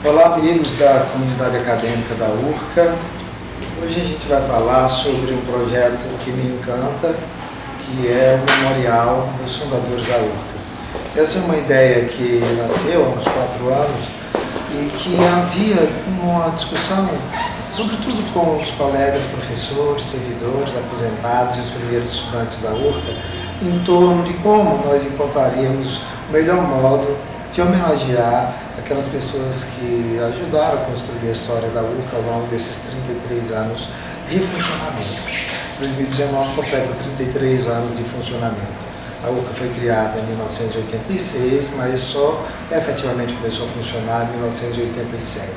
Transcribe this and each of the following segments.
Olá, amigos da comunidade acadêmica da URCA. Hoje a gente vai falar sobre um projeto que me encanta, que é o Memorial dos Fundadores da URCA. Essa é uma ideia que nasceu há uns 4 anos e que havia uma discussão, sobretudo com os colegas professores, servidores, aposentados e os primeiros estudantes da URCA, em torno de como nós encontraríamos o melhor modo de homenagear aquelas pessoas que ajudaram a construir a história da URCA ao longo desses 33 anos de funcionamento. 2019 completa 33 anos de funcionamento. A URCA foi criada em 1986, mas só efetivamente começou a funcionar em 1987.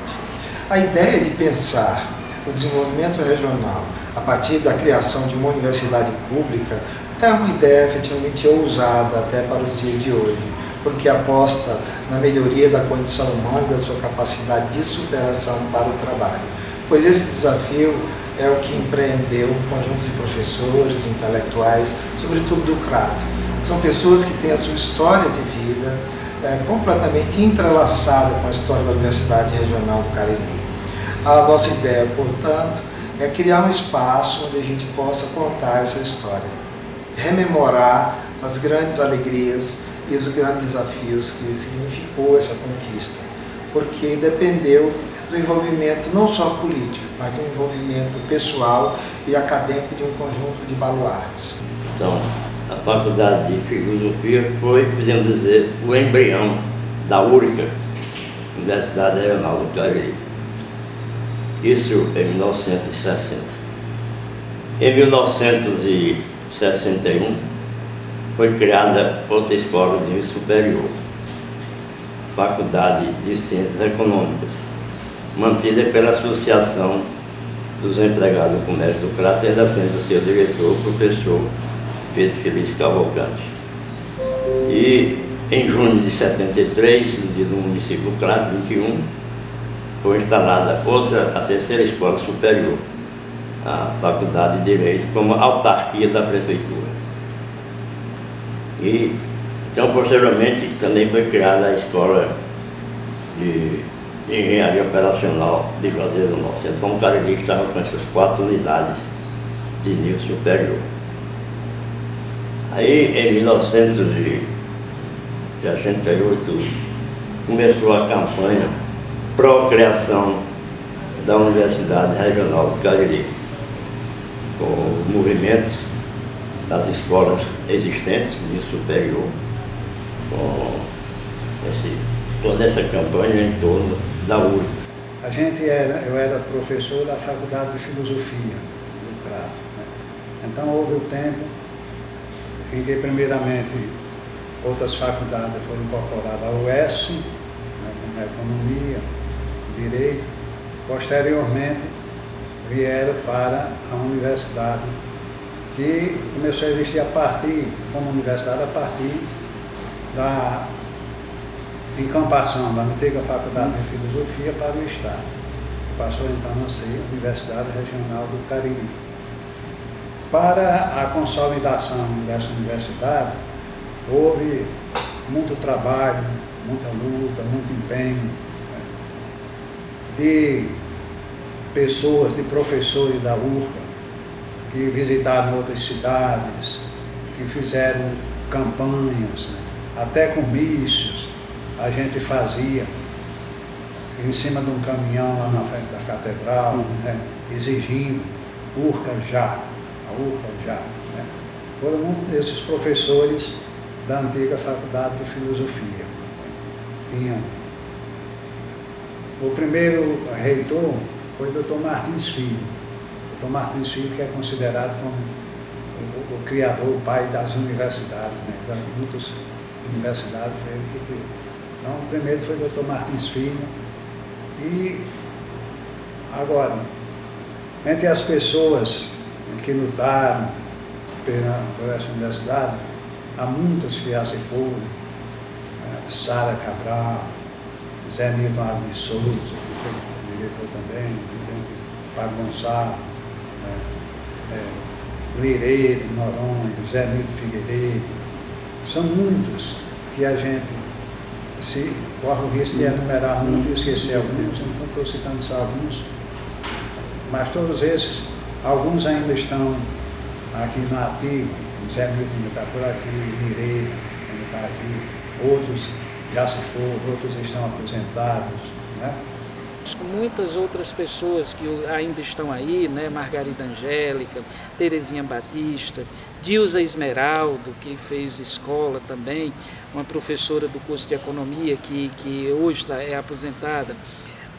A ideia de pensar o desenvolvimento regional a partir da criação de uma universidade pública é uma ideia efetivamente ousada até para os dias de hoje, porque aposta na melhoria da condição humana e da sua capacidade de superação para o trabalho. Pois esse desafio é o que empreendeu um conjunto de professores, intelectuais, sobretudo do Crato. São pessoas que têm a sua história de vida completamente entrelaçada com a história da Universidade Regional do Cariri. A nossa ideia, portanto, é criar um espaço onde a gente possa contar essa história, rememorar as grandes alegrias e os grandes desafios que significou essa conquista, porque dependeu do envolvimento não só político, mas do envolvimento pessoal e acadêmico de um conjunto de baluartes. Então, a Faculdade de Filosofia foi, podemos dizer, o embrião da URCA, Universidade Regional do Cariri. Isso em 1960. Em 1961, foi criada outra escola de nível superior, a Faculdade de Ciências Econômicas, mantida pela Associação dos Empregados do Comércio do Crato, tendo à frente do seu diretor, o professor Pedro Feliz Cavalcante. E em junho de 73, no dia do município do Crato, 21, foi instalada a terceira escola superior, a Faculdade de Direito, como autarquia da Prefeitura. E, então, posteriormente, também foi criada a Escola de Engenharia Operacional de Juazeiro do Norte. Então, o Cariri estava com essas 4 unidades de nível superior. Aí, em 1968, começou a campanha pró-criação da Universidade Regional do Cariri, com os movimentos das escolas existentes de nível superior, com toda essa campanha em torno da URCA. Eu era professor da Faculdade de Filosofia do Crato, né? Então houve o tempo em que primeiramente outras faculdades foram incorporadas ao UES, né, como Economia, Direito, posteriormente vieram para a universidade, que começou a existir como universidade a partir da encampação da antiga Faculdade de Filosofia para o Estado. Passou então a ser Universidade Regional do Cariri. Para a consolidação dessa universidade, houve muito trabalho, muita luta, muito empenho, né, de pessoas, de professores da URCA, que visitaram outras cidades, que fizeram campanhas, né? Até comícios a gente fazia em cima de um caminhão lá na frente da catedral, né? Exigindo URCA já, a URCA já. Né? Foram esses professores da antiga Faculdade de Filosofia. Tinham. O primeiro reitor foi o Dr. Martins Filho. Dr. Martins Filho, que é considerado como o criador, o pai das universidades, né? Muitas universidades foi ele que criou. Então, o primeiro foi o Dr. Martins Filho. E agora, entre as pessoas que lutaram por essa universidade, há muitas que já se foram, Sara Cabral, Zé Nilton Alves de Souza, que foi diretor também, Padre Gonçalo, Lireiro, Noronha, Zé Nilton Figueiredo. São muitos que a gente se corre o risco de enumerar muito e esquecer alguns, então estou citando só alguns, mas todos esses, alguns ainda estão aqui na ativa, o Zé Milton ainda está por aqui, Mireia ainda está aqui, outros já se foram, outros estão aposentados, né? Com muitas outras pessoas que ainda estão aí, né? Margarida Angélica, Terezinha Batista, Dilza Esmeraldo, que fez escola também, uma professora do curso de economia que hoje é aposentada,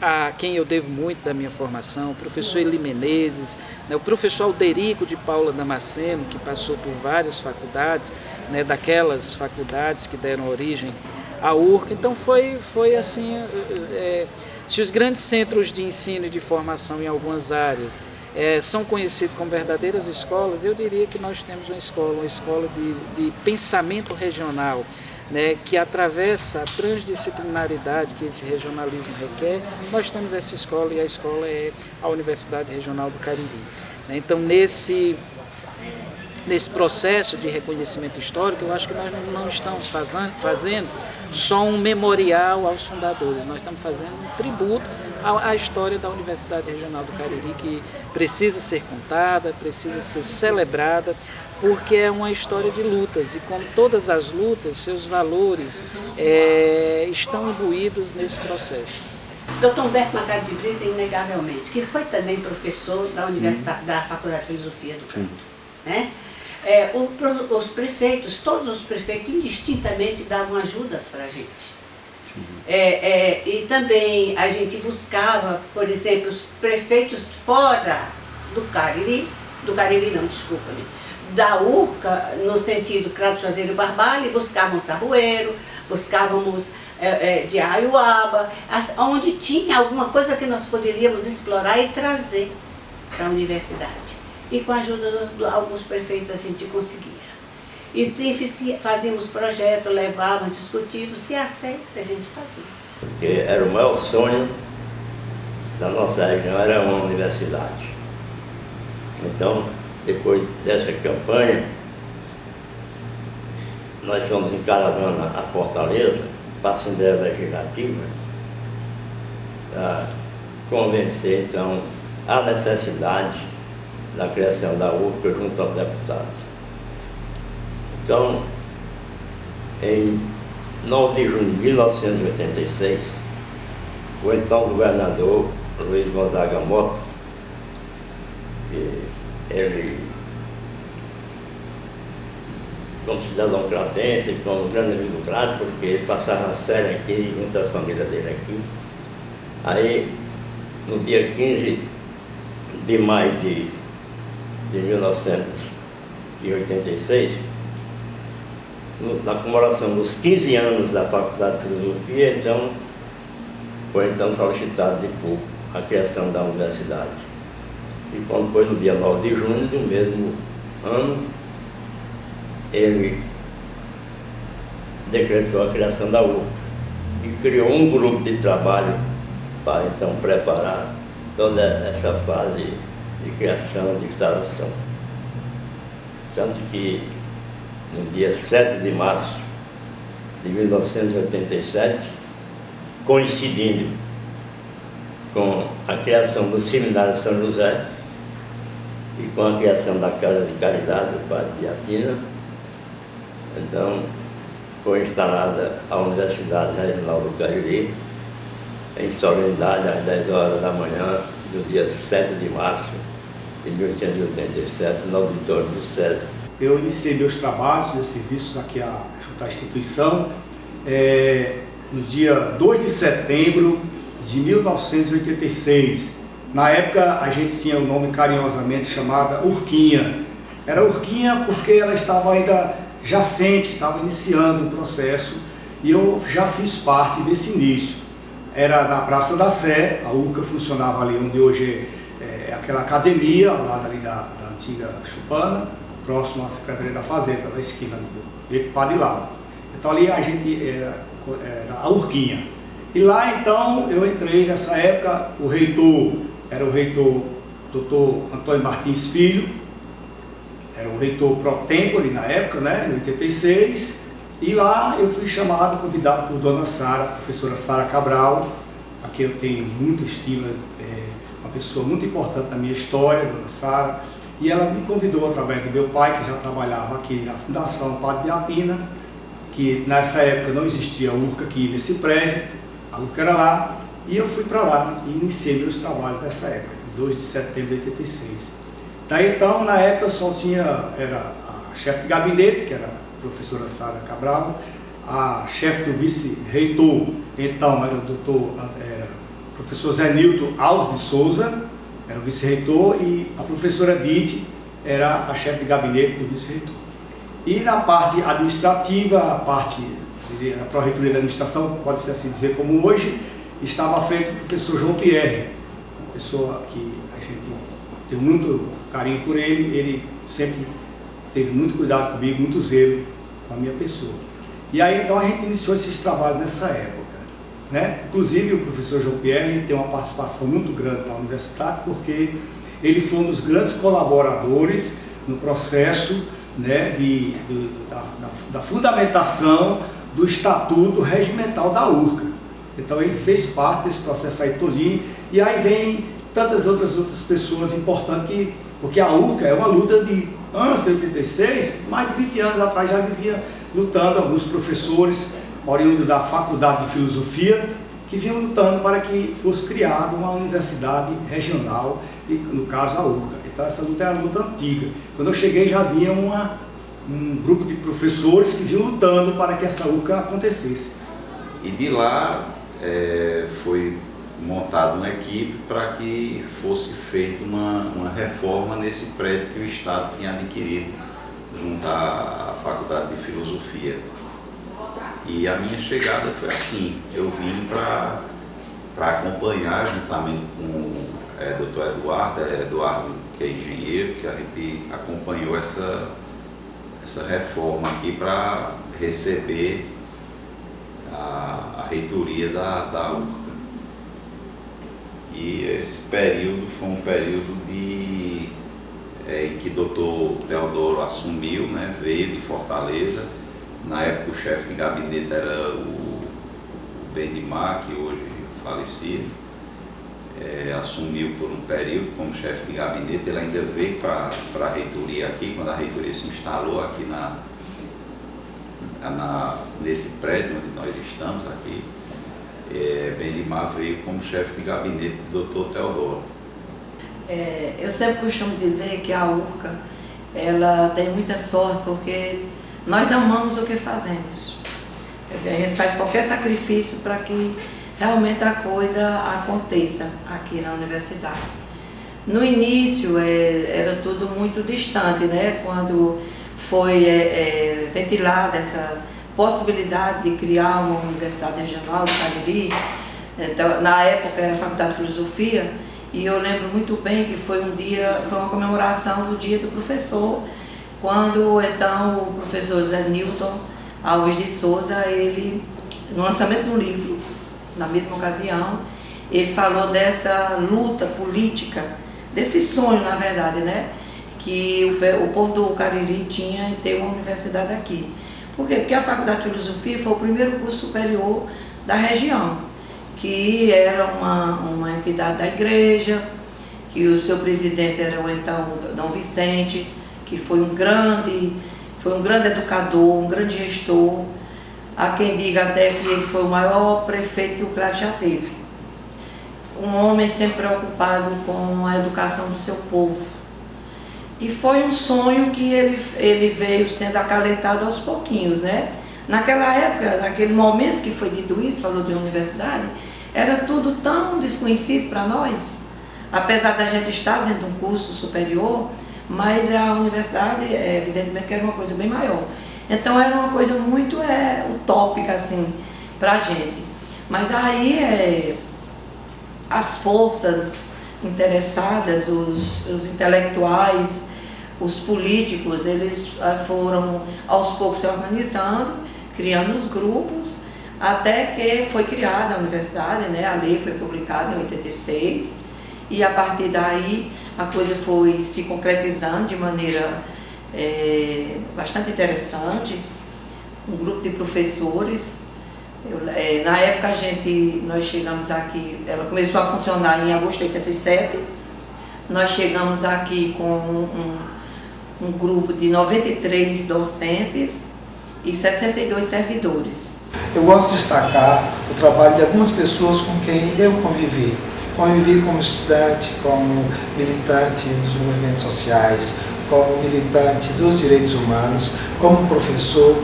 a quem eu devo muito da minha formação, o professor Eli Menezes, né? O professor Alderico de Paula Damasceno, que passou por várias faculdades, né? Daquelas faculdades que deram origem à URCA. Então foi assim... Se os grandes centros de ensino e de formação em algumas áreas são conhecidos como verdadeiras escolas, eu diria que nós temos uma escola de pensamento regional, né, que atravessa a transdisciplinaridade que esse regionalismo requer. Nós temos essa escola e a escola é a Universidade Regional do Cariri. Então, nesse processo de reconhecimento histórico, eu acho que nós não estamos fazendo só um memorial aos fundadores, nós estamos fazendo um tributo à história da Universidade Regional do Cariri, que precisa ser contada, precisa ser celebrada, porque é uma história de lutas, e como todas as lutas, seus valores estão imbuídos nesse processo. Dr. Humberto Machado de Brito, inegavelmente, que foi também professor da Universidade, da Faculdade de Filosofia do Canto, né? Os prefeitos, todos os prefeitos indistintamente davam ajudas para a gente. E também a gente buscava, por exemplo, os prefeitos fora do Cariri não, desculpa-me, da URCA, no sentido Cláudio Juazeiro Barbalho, buscavam Saboeiro, buscávamos de Aiuaba, onde tinha alguma coisa que nós poderíamos explorar e trazer para a universidade. E com a ajuda de alguns prefeitos a gente conseguia. E fazíamos projeto, levávamos, discutíamos, se aceita a gente fazia. Porque era o maior sonho da nossa região, era uma universidade. Então, depois dessa campanha, nós fomos em caravana a Fortaleza, para a Assembleia Legislativa, para convencer, então, a necessidade da criação da URCA junto aos deputados. Então, em 9 de junho de 1986, o então governador Luiz Gonzaga Mota, ele, como cidadão cratense, como grande amigo do Crato, porque ele passava as férias aqui, junto às famílias dele aqui. Aí, no dia 15 de maio de 1986, na comemoração dos 15 anos da Faculdade de Filosofia, então, foi solicitado de público a criação da universidade. E quando foi no dia 9 de junho do mesmo ano, ele decretou a criação da URCA e criou um grupo de trabalho para então preparar toda essa fase de criação, de instalação. Tanto que no dia 7 de março de 1987, coincidindo com a criação do Seminário São José e com a criação da Casa de Caridade do Padre Biapina, então foi instalada a Universidade Regional do Cariri em solenidade às 10 horas da manhã do dia 7 de março de 1887, no auditório do César. Eu iniciei meus trabalhos, meus serviços aqui junto à instituição no dia 2 de setembro de 1986. Na época a gente tinha o nome carinhosamente chamada Urquinha. Era Urquinha porque ela estava ainda jacente, estava iniciando o processo e eu já fiz parte desse início. Era na Praça da Sé, a URCA funcionava ali onde hoje é aquela academia, ao lado ali da antiga Chupana, próximo à Secretaria da Fazenda, na esquina do Beco Padre Lau. Então ali a gente era a Urquinha. E lá então eu entrei nessa época, o reitor era o reitor Dr. Antônio Martins Filho, era o reitor pro tempore na época, né, em 86, E lá eu fui chamado, convidado por Dona Sara, professora Sara Cabral, a quem eu tenho muita estima, uma pessoa muito importante na minha história, Dona Sara. E ela me convidou através do meu pai, que já trabalhava aqui na Fundação Padre Biapina, que nessa época não existia a URCA aqui nesse prédio, a URCA era lá, e eu fui para lá e iniciei meus trabalhos nessa época, 2 de setembro de 86. Daí então, na época eu só era a chefe de gabinete, que era a professora Sara Cabral, a chefe do vice-reitor, então era o professor Zé Nilton Alves de Souza, era o vice-reitor, e a professora Dite era a chefe de gabinete do vice-reitor. E na parte administrativa, a parte da Pró-Reitoria da Administração, pode-se assim dizer como hoje, estava à frente do professor João Pierre, uma pessoa que a gente tem muito carinho por ele sempre teve muito cuidado comigo, muito zelo com a minha pessoa. E aí então a gente iniciou esses trabalhos nessa época, né? Inclusive o professor João Pierre tem uma participação muito grande na universidade, porque ele foi um dos grandes colaboradores no processo, né, da fundamentação do Estatuto Regimental da URCA. Então ele fez parte desse processo aí todinho, e aí vem tantas outras pessoas importantes, porque a URCA é uma luta de antes de 86, mais de 20 anos atrás já vivia lutando, alguns professores oriundos da Faculdade de Filosofia, que vinham lutando para que fosse criada uma universidade regional, e no caso a URCA. Então essa luta era uma luta antiga. Quando eu cheguei já havia um grupo de professores que vinham lutando para que essa URCA acontecesse. E de lá foi montada uma equipe para que fosse feita uma reforma nesse prédio que o Estado tinha adquirido junto à Faculdade de Filosofia. E a minha chegada foi assim, eu vim para acompanhar juntamente com o Dr. Eduardo, que é engenheiro, que a gente acompanhou essa reforma aqui para receber a reitoria da URCA. E esse período foi um período em que o Dr. Teodoro assumiu, né, veio de Fortaleza. Na época o chefe de gabinete era o Bendimar, que hoje falecido, assumiu por um período como chefe de gabinete. Ele ainda veio para a reitoria aqui, quando a reitoria se instalou aqui nesse prédio onde nós estamos aqui. Bendimar veio como chefe de gabinete do Dr. Teodoro. Eu sempre costumo dizer que a URCA ela tem muita sorte, porque nós amamos o que fazemos. Quer dizer, a gente faz qualquer sacrifício para que realmente a coisa aconteça aqui na universidade. No início era tudo muito distante, né? Quando foi ventilada essa possibilidade de criar uma universidade regional do Cariri, então, na época era a Faculdade de Filosofia, e eu lembro muito bem que foi uma comemoração do Dia do Professor, quando então o professor Zé Nilton Alves de Souza, ele, no lançamento de um livro, na mesma ocasião, ele falou dessa luta política, desse sonho, na verdade, né, que o povo do Cariri tinha em ter uma universidade aqui. Por quê? Porque a Faculdade de Filosofia foi o primeiro curso superior da região, que era uma entidade da igreja, que o seu presidente era então Dom Vicente, que foi um grande educador, um grande gestor. Há quem diga até que ele foi o maior prefeito que o Crato já teve. Um homem sempre preocupado com a educação do seu povo. E foi um sonho que ele veio sendo acalentado aos pouquinhos, né? Naquela época, naquele momento que foi dito isso, falou de universidade, era tudo tão desconhecido para nós, apesar da gente estar dentro de um curso superior, mas a universidade, evidentemente, que era uma coisa bem maior. Então era uma coisa muito utópica, assim, para a gente. Mas aí as forças interessadas, os intelectuais, os políticos, eles foram aos poucos se organizando, criando os grupos, até que foi criada a universidade, né? A lei foi publicada em 86, e a partir daí a coisa foi se concretizando de maneira bastante interessante. um grupo de professores. Na época nós chegamos aqui, ela começou a funcionar em agosto de 87, nós chegamos aqui com um grupo de 93 docentes e 62 servidores. Eu gosto de destacar o trabalho de algumas pessoas com quem eu convivi. Convivi como estudante, como militante dos movimentos sociais, como militante dos direitos humanos, como professor,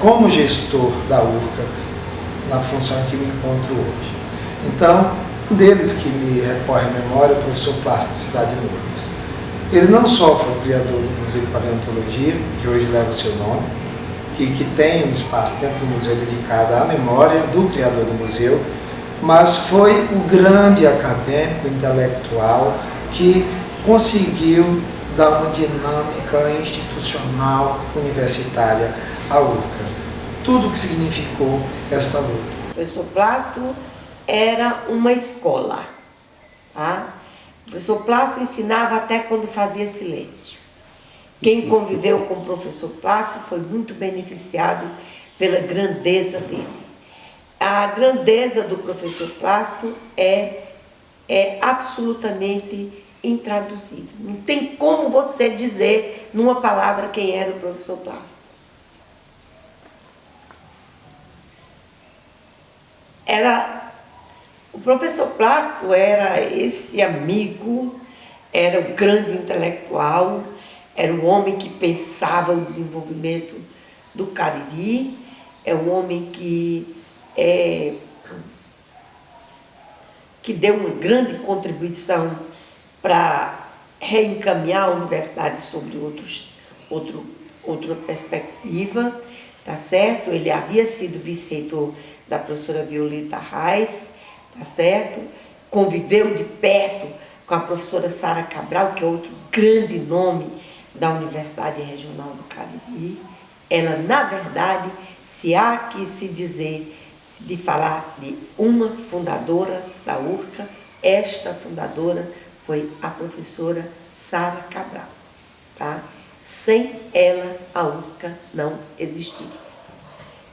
como gestor da URCA, na função em que me encontro hoje. Então, um deles que me recorre à memória é o professor Plácido Cidade Nunes. Ele não só foi o criador do Museu de Paleontologia, que hoje leva o seu nome, que tem um espaço dentro do museu dedicado à memória do criador do museu, mas foi o grande acadêmico intelectual que conseguiu dar uma dinâmica institucional universitária à URCA. Tudo o que significou essa luta. O professor Plácido era uma escola, tá? O professor Plácido ensinava até quando fazia silêncio. Quem conviveu com o professor Plácido foi muito beneficiado pela grandeza dele. A grandeza do professor Plácido é absolutamente intraduzível. Não tem como você dizer numa palavra quem era o professor Plácido. O professor Plácido era esse amigo, era o grande intelectual, era o homem que pensava o desenvolvimento do Cariri, é um homem que deu uma grande contribuição para reencaminhar a universidade sobre outra perspectiva, tá certo? Ele havia sido vice-reitor da professora Violeta Reis, tá certo? Conviveu de perto com a professora Sara Cabral, que é outro grande nome da Universidade Regional do Cariri. Ela, na verdade, se há que se dizer, de falar de uma fundadora da URCA, esta fundadora foi a professora Sara Cabral, tá? Sem ela, a URCA não existiria.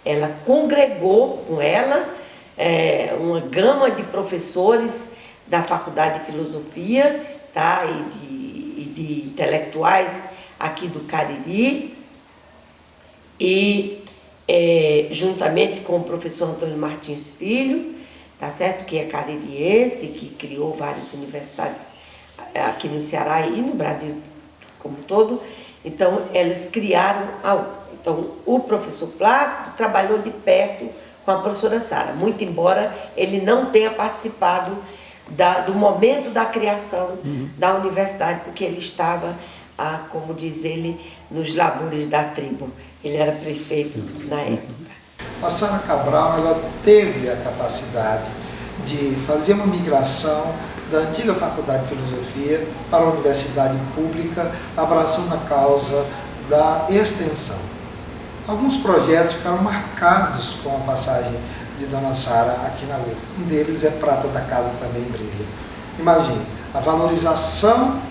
Ela congregou com ela uma gama de professores da Faculdade de Filosofia, tá? e de intelectuais aqui do Cariri, e juntamente com o professor Antônio Martins Filho, tá certo? Que é caririense, que criou várias universidades aqui no Ceará e no Brasil como um todo. Então, elas criaram a URCA. Então, o professor Plácido trabalhou de perto com a professora Sara, muito embora ele não tenha participado do momento da criação da universidade, porque ele estava, como diz ele, nos labores da tribo. Ele era prefeito na época. A Sara Cabral, ela teve a capacidade de fazer uma migração da antiga Faculdade de Filosofia para a Universidade Pública, abraçando a causa da extensão. Alguns projetos ficaram marcados com a passagem de Dona Sara aqui na URCA. Um deles é Prata da Casa Também Brilha. Imagine, a valorização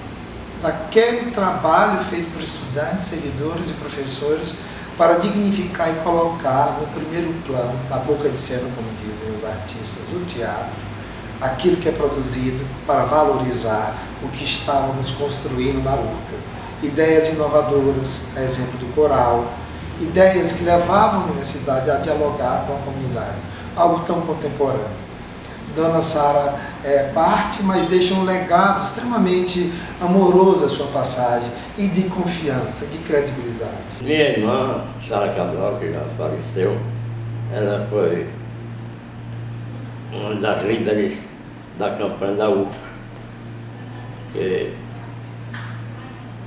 daquele trabalho feito por estudantes, servidores e professores para dignificar e colocar no primeiro plano, na boca de cena, como dizem os artistas do teatro, aquilo que é produzido para valorizar o que estávamos construindo na URCA. Ideias inovadoras, a exemplo do coral, ideias que levavam a universidade a dialogar com a comunidade, algo tão contemporâneo. Dona Sara parte, mas deixa um legado extremamente amoroso à sua passagem e de confiança, de credibilidade. Minha irmã, Sara Cabral, que já faleceu, ela foi uma das líderes da campanha da UFA, que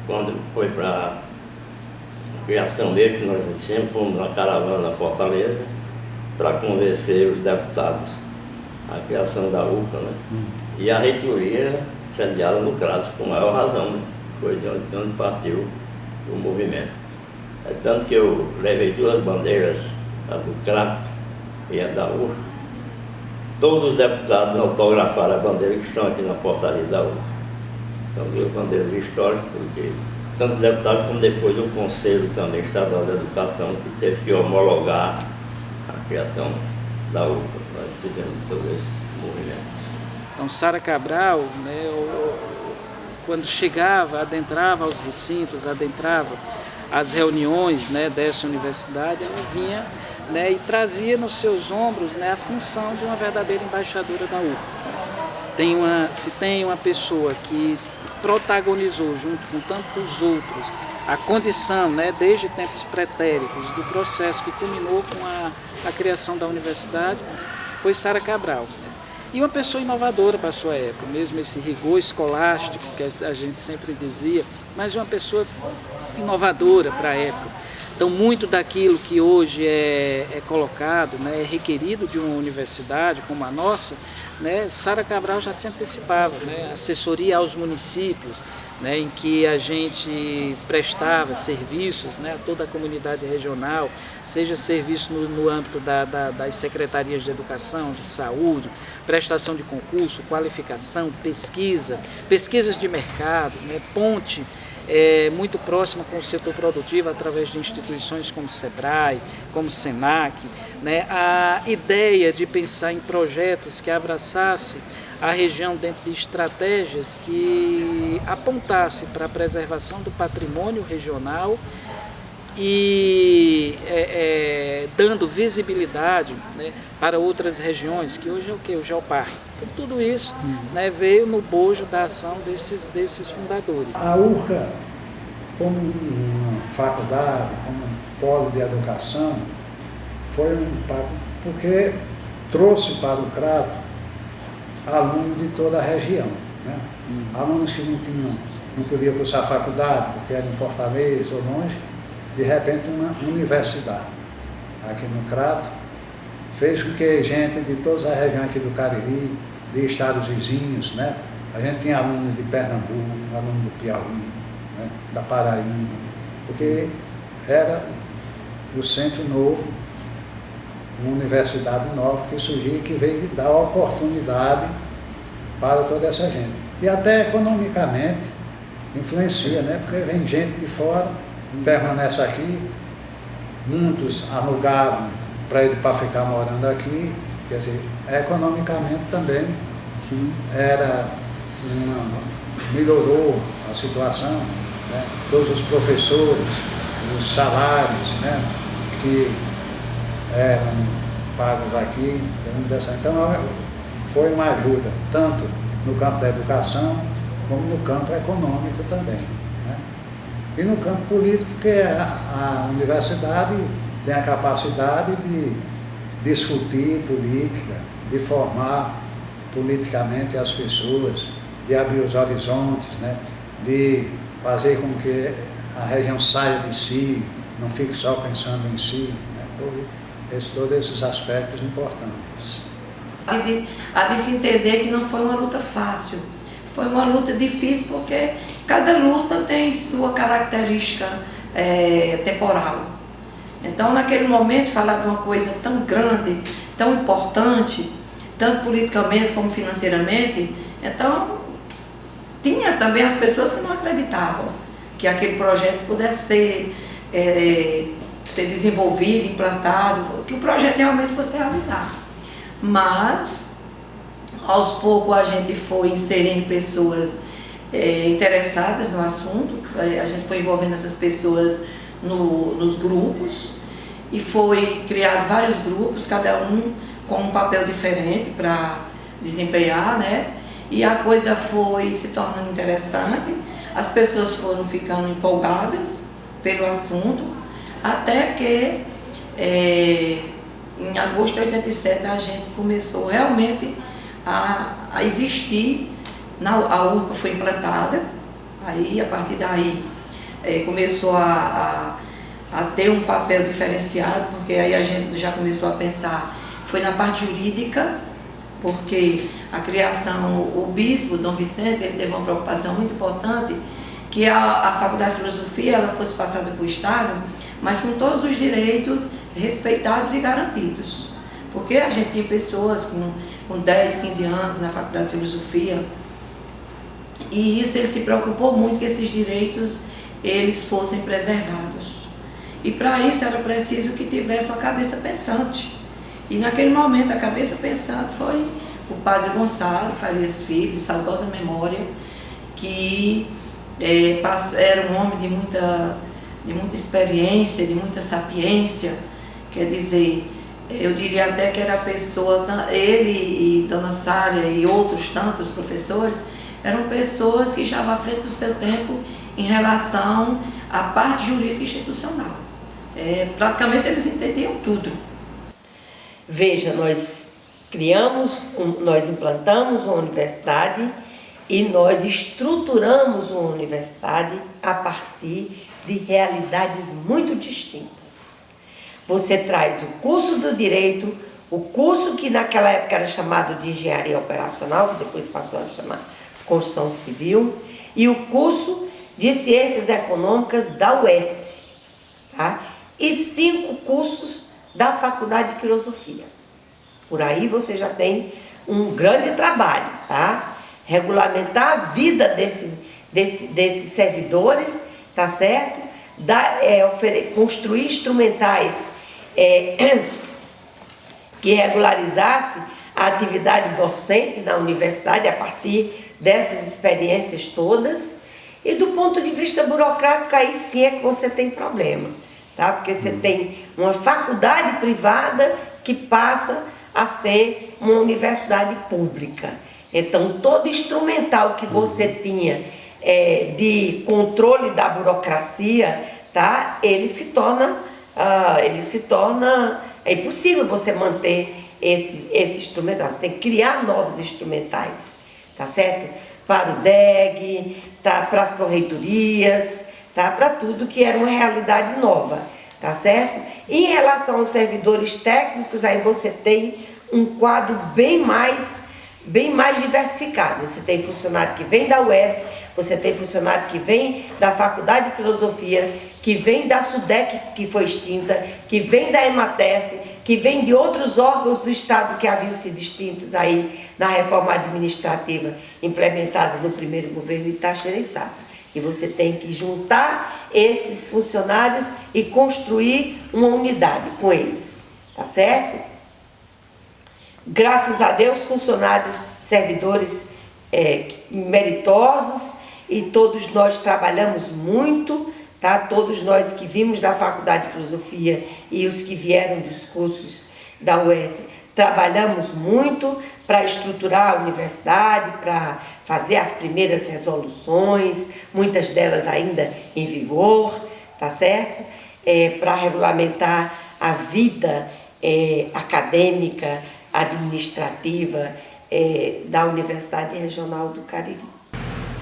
quando foi para a criação mesmo, nós sempre fomos na caravana na Fortaleza para convencer os deputados a criação da UFA, né? E a reitoria sediada no Crato, com maior razão, né? Foi de onde partiu o movimento. É tanto que eu levei duas bandeiras, a do Crato e a da UFA. Todos os deputados autografaram a bandeira que estão aqui na portaria da UFA. São duas bandeiras históricas, porque tanto deputado como depois do Conselho também Estadual da Educação, que teve que homologar a criação da UFA. Nós tivemos todo esse movimento. Então, Sara Cabral, né, quando chegava, adentrava aos recintos, adentrava as reuniões, né, dessa universidade, ela vinha, né, e trazia nos seus ombros, né, a função de uma verdadeira embaixadora da UFA. Se tem uma pessoa que protagonizou, junto com tantos outros, a condição, né, desde tempos pretéritos, do processo que culminou com a criação da universidade, foi Sara Cabral. E uma pessoa inovadora para a sua época, mesmo esse rigor escolástico que a gente sempre dizia, mas uma pessoa inovadora para a época. Então, muito daquilo que hoje é colocado, né, é requerido de uma universidade como a nossa, né, Sara Cabral já se antecipava, né, assessoria aos municípios, né, em que a gente prestava serviços, né, a toda a comunidade regional, seja serviço no âmbito das secretarias de educação, de saúde, prestação de concurso, qualificação, pesquisas de mercado, né, ponte muito próxima com o setor produtivo através de instituições como SEBRAE, como SENAC, né, a ideia de pensar em projetos que abraçasse a região dentro de estratégias que apontasse para a preservação do patrimônio regional e dando visibilidade, né, para outras regiões, que hoje é o que? O Geoparque. Então, tudo isso, né, veio no bojo da ação desses fundadores. A URCA, como uma faculdade, como um polo de educação, foi um impacto, porque trouxe para o Crato alunos de toda a região, né? Alunos que não podiam cursar faculdade, porque eram em Fortaleza ou longe, de repente uma universidade aqui no Crato fez com que gente de todas as regiões aqui do Cariri, de estados vizinhos, né? A gente tinha alunos de Pernambuco, alunos do Piauí, né, da Paraíba, porque era o Centro Novo, uma universidade nova que surgiu e que veio dar oportunidade para toda essa gente. E até economicamente influencia, né? Porque vem gente de fora, permanece aqui, muitos alugavam prédio para ficar morando aqui, quer dizer, economicamente também melhorou a situação, né? Todos os professores, os salários, né, que eram pagos aqui pela universidade. Então, foi uma ajuda, tanto no campo da educação, como no campo econômico também, né? E no campo político, porque a universidade tem a capacidade de discutir política, de formar politicamente as pessoas, de abrir os horizontes, né? De fazer com que a região saia de si, não fique só pensando em si, né? Todos esses aspectos importantes. Há de se entender que não foi uma luta fácil, foi uma luta difícil porque cada luta tem sua característica temporal. Então, naquele momento, falar de uma coisa tão grande, tão importante, tanto politicamente como financeiramente, então tinha também as pessoas que não acreditavam que aquele projeto pudesse ser desenvolvido, implantado, que o projeto realmente fosse realizado. Mas, aos poucos, a gente foi inserindo pessoas interessadas no assunto, a gente foi envolvendo essas pessoas nos grupos e foi criado vários grupos, cada um com um papel diferente para desempenhar, né? E a coisa foi se tornando interessante, as pessoas foram ficando empolgadas pelo assunto, até que em agosto de 87 a gente começou realmente a existir, a URCA foi implantada, aí a partir daí começou a ter um papel diferenciado, porque aí a gente já começou a pensar, foi na parte jurídica, porque a criação, o bispo Dom Vicente, ele teve uma preocupação muito importante, que a Faculdade de Filosofia ela fosse passada para o Estado, mas com todos os direitos respeitados e garantidos. Porque a gente tinha pessoas com 10, 15 anos na Faculdade de Filosofia, e isso ele se preocupou muito que esses direitos eles fossem preservados. E para isso era preciso que tivesse uma cabeça pensante. E naquele momento a cabeça pensante foi o padre Gonçalo Farias Filho, de saudosa memória, que era um homem de muita experiência, de muita sapiência. Quer dizer, eu diria até que era a pessoa, ele e Dona Sária e outros tantos professores, eram pessoas que estavam à frente do seu tempo em relação à parte jurídica e institucional. Praticamente eles entendiam tudo. Veja, nós nós implantamos uma universidade e nós estruturamos uma universidade a partir de realidades muito distintas. Você traz o curso do direito, o curso que naquela época era chamado de engenharia operacional, que depois passou a chamar construção civil, e o curso de ciências econômicas da UES, tá? E 5 cursos da Faculdade de Filosofia. Por aí você já tem um grande trabalho, tá? Regulamentar a vida desses servidores, tá certo? Construir instrumentais que regularizasse a atividade docente na universidade a partir dessas experiências todas. E do ponto de vista burocrático, aí sim é que você tem problema, tá? Porque você tem uma faculdade privada que passa a ser uma universidade pública. Então, todo instrumental que você tinha de controle da burocracia, tá? Ele se torna, é impossível você manter esse instrumental. Você tem que criar novos instrumentais, tá certo? Para o DEG, tá? Para as correitorias, tá? Para tudo que era uma realidade nova, tá certo? Em relação aos servidores técnicos, aí você tem um quadro bem mais diversificado. Você tem funcionário que vem da UES, você tem funcionário que vem da Faculdade de Filosofia, que vem da SUDEC, que foi extinta, que vem da EMATES, que vem de outros órgãos do Estado que haviam sido extintos aí na reforma administrativa implementada no primeiro governo de Teixeira e Sá. E você tem que juntar esses funcionários e construir uma unidade com eles, tá certo? Graças a Deus, funcionários, servidores meritosos, e todos nós trabalhamos muito, tá? Todos nós que vimos da Faculdade de Filosofia e os que vieram dos cursos da UES, trabalhamos muito para estruturar a universidade, para fazer as primeiras resoluções, muitas delas ainda em vigor, tá certo? Para regulamentar a vida acadêmica, administrativa da Universidade Regional do Cariri.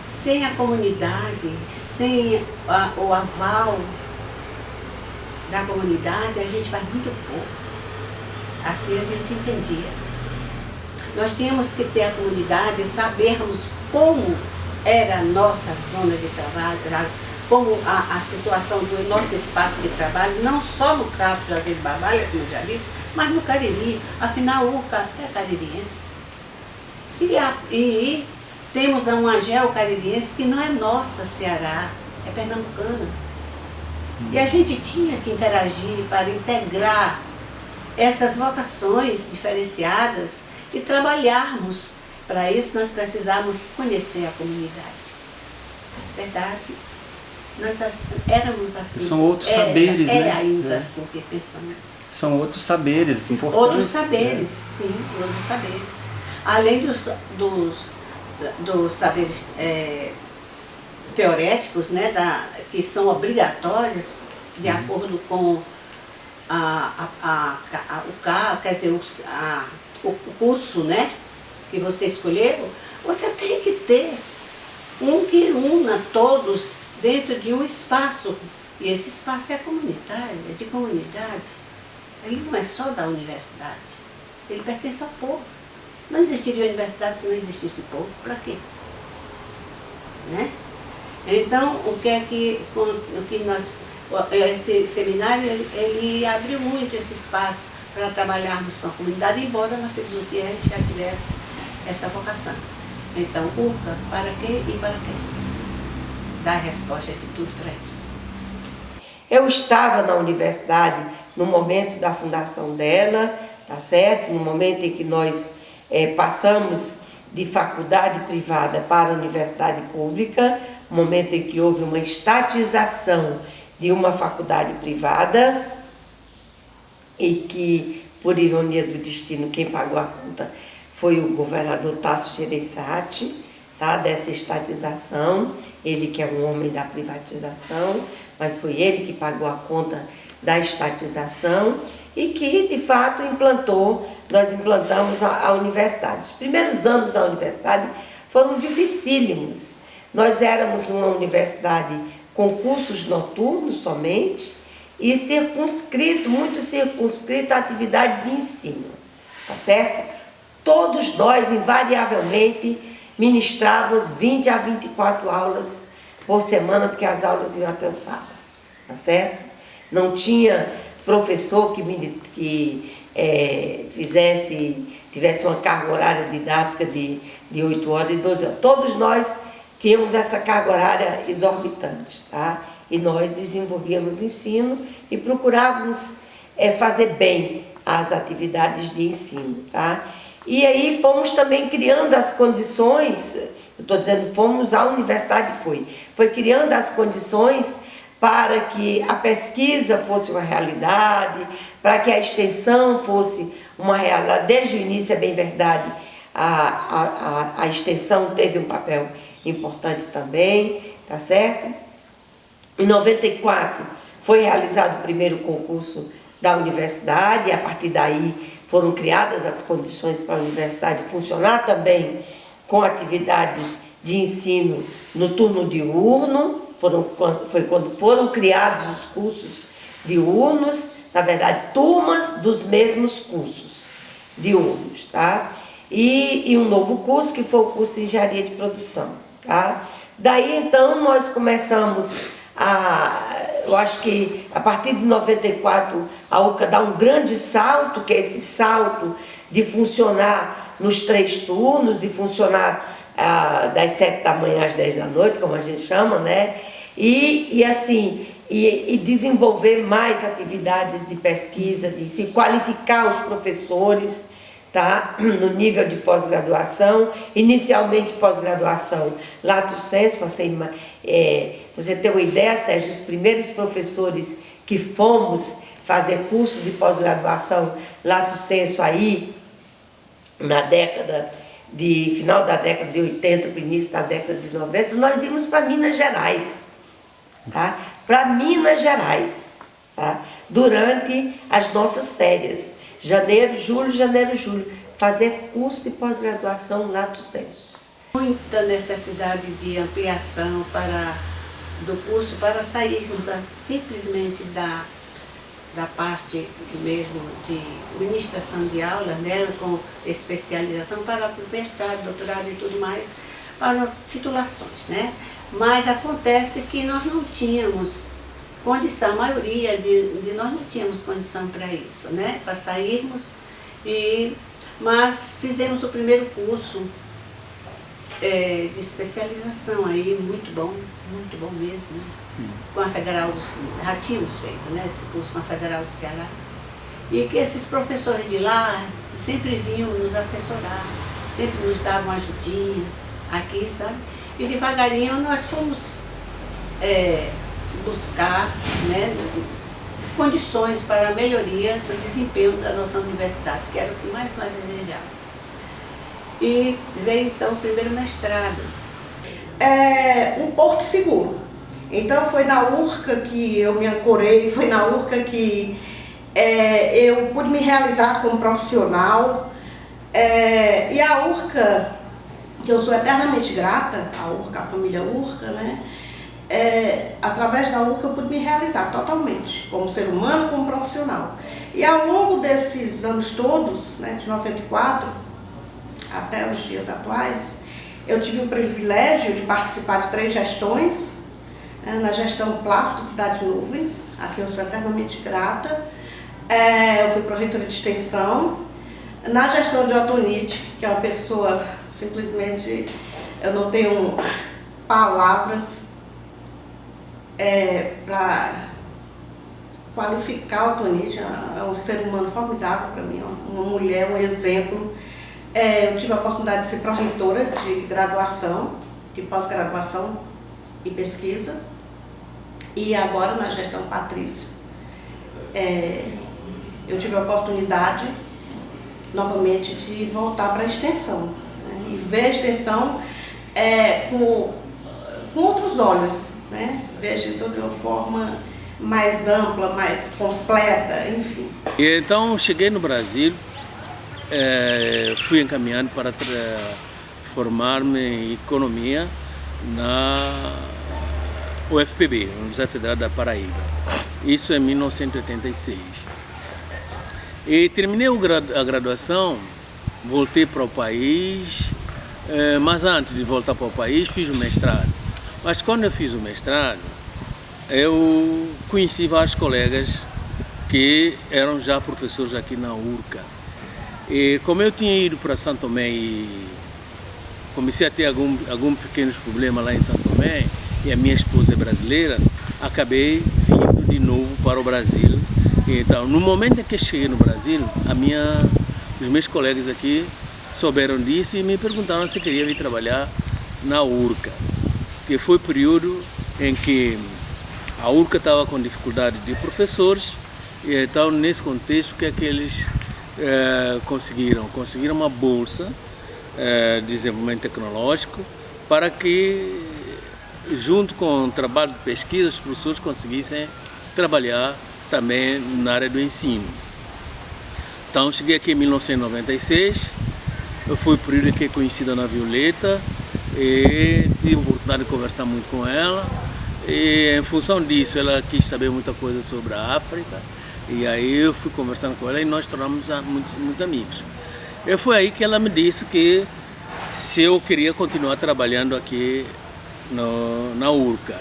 Sem a comunidade, sem o aval da comunidade, a gente faz muito pouco. Assim a gente entendia. Nós tínhamos que ter a comunidade, sabermos como era a nossa zona de trabalho, como a situação do nosso espaço de trabalho, não só no Crato Juazeiro de Barbalha, como eu já disse, mas no Cariri. Afinal, o URCA é caririense. E temos uma AGEL caririense que não é nossa, Ceará, é pernambucana. E a gente tinha que interagir para integrar essas vocações diferenciadas e trabalharmos. Para isso, nós precisamos conhecer a comunidade. Verdade? Nós éramos assim. São outros saberes, né? É ainda assim que pensamos. São outros saberes importantes. Outros saberes, sim, outros saberes. Além dos saberes teoréticos, né, que são obrigatórios de acordo com o curso, né, que você escolheu, você tem que ter um que una todos dentro de um espaço. E esse espaço é comunitário, é de comunidade. Ele não é só da universidade, ele pertence ao povo. Não existiria universidade se não existisse povo, para quê? Né? Então, esse seminário, ele abriu muito esse espaço para trabalharmos com a comunidade, embora na filosofia a gente já tivesse essa vocação. Então, URCA, para quê e para quê? dar resposta de tudo para isso. Eu estava na universidade no momento da fundação dela, tá certo? No momento em que nós passamos de faculdade privada para a universidade pública, no momento em que houve uma estatização de uma faculdade privada e que, por ironia do destino, quem pagou a conta foi o governador Tasso Gereissati, tá? Dessa estatização, ele que é um homem da privatização, mas foi ele que pagou a conta da estatização e que, de fato, nós implantamos a universidade. Os primeiros anos da universidade foram dificílimos. Nós éramos uma universidade com cursos noturnos somente e muito circunscrito à atividade de ensino, tá certo? Todos nós, invariavelmente, ministrávamos 20 a 24 aulas por semana, porque as aulas iam até o sábado, tá certo? Não tinha professor que tivesse uma carga horária didática de 8 horas e 12 horas. Todos nós tínhamos essa carga horária exorbitante, tá? E nós desenvolvíamos ensino e procurávamos fazer bem as atividades de ensino, tá? E aí fomos também criando as condições, eu estou dizendo fomos, a universidade foi criando as condições para que a pesquisa fosse uma realidade, para que a extensão fosse uma realidade. Desde o início, é bem verdade, a extensão teve um papel importante também, tá certo? Em 94 foi realizado o primeiro concurso da universidade, e a partir daí foram criadas as condições para a universidade funcionar também com atividades de ensino no turno diurno. Foi quando foram criados os cursos diurnos, na verdade, turmas dos mesmos cursos diurnos, tá? E um novo curso, que foi o curso de Engenharia de Produção, tá? Daí, então, nós começamos eu acho que a partir de 94, a URCA dá um grande salto, que é esse salto de funcionar nos 3 turnos, de funcionar das 7 da manhã às 10 da noite, como a gente chama, né? E desenvolver mais atividades de pesquisa, de se qualificar os professores, tá? No nível de pós-graduação, inicialmente pós-graduação lato sensu, você ter uma ideia, Sérgio, os primeiros professores que fomos fazer curso de pós-graduação lato sensu aí, final da década de 80, para o início da década de 90, nós íamos para Minas Gerais, tá? Para Minas Gerais, tá? Durante as nossas férias, janeiro, julho, fazer curso de pós-graduação lato sensu. Muita necessidade de ampliação do curso para sairmos simplesmente da parte mesmo de ministração de aula, né, com especialização para o mestrado, doutorado e tudo mais, para titulações, né? Mas acontece que nós não tínhamos condição, a maioria de nós não tínhamos condição para isso, né? Para sairmos, mas fizemos o primeiro curso de especialização aí, muito bom mesmo, com a Federal já tínhamos feito, né, esse curso com a Federal do Ceará, e que esses professores de lá sempre vinham nos assessorar, sempre nos davam uma ajudinha aqui, sabe? E devagarinho nós fomos buscar, né, condições para a melhoria do desempenho da nossa universidade, que era o que mais nós desejávamos. E veio então o primeiro mestrado. Um porto seguro. Então foi na URCA que eu me ancorei, foi na URCA que eu pude me realizar como profissional. E a URCA, que eu sou eternamente grata, a família URCA, né? Através da URCA eu pude me realizar totalmente, como ser humano, como profissional. E ao longo desses anos todos, né, de 94 até os dias atuais, eu tive o privilégio de participar de 3 gestões, na gestão Plástico Cidade Nuvens, a quem eu sou eternamente grata. Eu fui pró-reitora de extensão, na gestão de Otonite, que é uma pessoa, simplesmente, eu não tenho palavras para qualificar o Tonite. É um ser humano formidável para mim, uma mulher, um exemplo. Eu tive a oportunidade de ser pró-reitora de graduação, de pós-graduação e pesquisa, e agora na gestão Patrícia. Eu tive a oportunidade novamente de voltar para a extensão, né? E ver a extensão com outros olhos, né? Ver a extensão de uma forma mais ampla, mais completa, enfim. E então cheguei no Brasil, fui encaminhado para formar-me em economia na UFPB, Universidade Federal da Paraíba. Isso em 1986. E terminei a graduação, voltei para o país, mas antes de voltar para o país fiz o mestrado. Mas quando eu fiz o mestrado, eu conheci vários colegas que eram já professores aqui na URCA. E como eu tinha ido para São Tomé e comecei a ter alguns pequenos problemas lá em São Tomé, e a minha esposa é brasileira, acabei vindo de novo para o Brasil. Então, no momento em que cheguei no Brasil, os meus colegas aqui souberam disso e me perguntaram se eu queria vir trabalhar na URCA, que foi o período em que a URCA estava com dificuldade de professores, e então nesse contexto o que é que eles conseguiram? Conseguiram uma bolsa de desenvolvimento tecnológico para que, junto com o trabalho de pesquisa, os professores conseguissem trabalhar também na área do ensino. Então cheguei aqui em 1996, eu fui por isso que conheci a Dona Violeta e tive a oportunidade de conversar muito com ela, e em função disso ela quis saber muita coisa sobre a África, e aí eu fui conversando com ela e nós tornamos muito amigos. E foi aí que ela me disse que se eu queria continuar trabalhando aqui na URCA.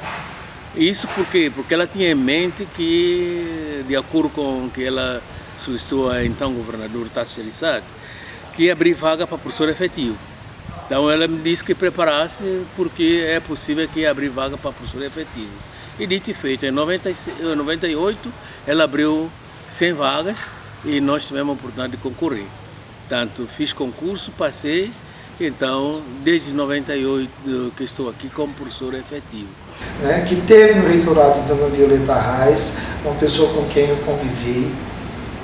Isso por quê? Porque ela tinha em mente que, de acordo com o que ela solicitou a então governador Tasso Gereissati, que ia abrir vaga para professor efetivo. Então ela me disse que preparasse porque é possível que ia abrir vaga para professor efetivo. E dito e feito, em 98 ela abriu 100 vagas e nós tivemos a oportunidade de concorrer. Tanto fiz concurso, passei. Então, desde 98 que estou aqui como professor efetivo. Que teve no reitorado de Dona Violeta Reis, uma pessoa com quem eu convivi,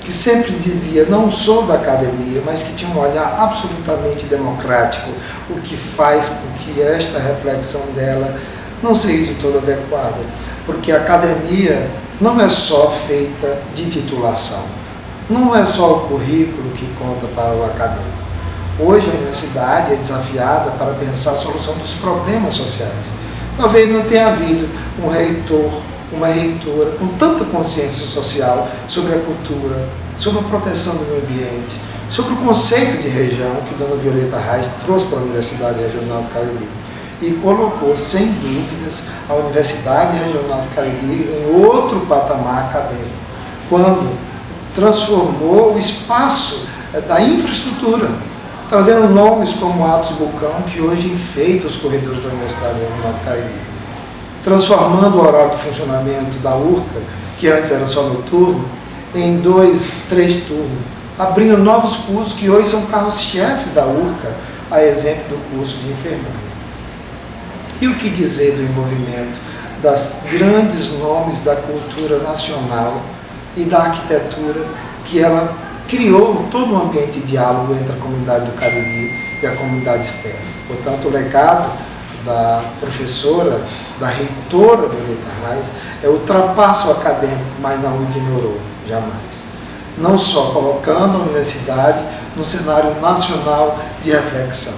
que sempre dizia, não sou da academia, mas que tinha um olhar absolutamente democrático, o que faz com que esta reflexão dela não seja de toda adequada, porque a academia não é só feita de titulação, não é só o currículo que conta para o acadêmico. Hoje a universidade é desafiada para pensar a solução dos problemas sociais. Talvez não tenha havido um reitor, uma reitora com tanta consciência social sobre a cultura, sobre a proteção do meio ambiente, sobre o conceito de região que Dona Violeta Reis trouxe para a Universidade Regional do Cariri e colocou, sem dúvidas, a Universidade Regional do Cariri em outro patamar acadêmico, quando transformou o espaço da infraestrutura, trazendo nomes como Atos Bulcão, que hoje enfeita os corredores da Universidade Regional do Cariri, transformando o horário de funcionamento da URCA, que antes era só noturno, em 2, 3 turnos, abrindo novos cursos que hoje são carros-chefes da URCA, a exemplo do curso de enfermagem. E o que dizer do envolvimento das grandes nomes da cultura nacional e da arquitetura, que ela criou todo um ambiente de diálogo entre a comunidade do Cariri e a comunidade externa. Portanto, o legado da professora, da reitora Violeta Reis, é o trapaço acadêmico, mas não ignorou, jamais. Não só colocando a universidade no cenário nacional de reflexão.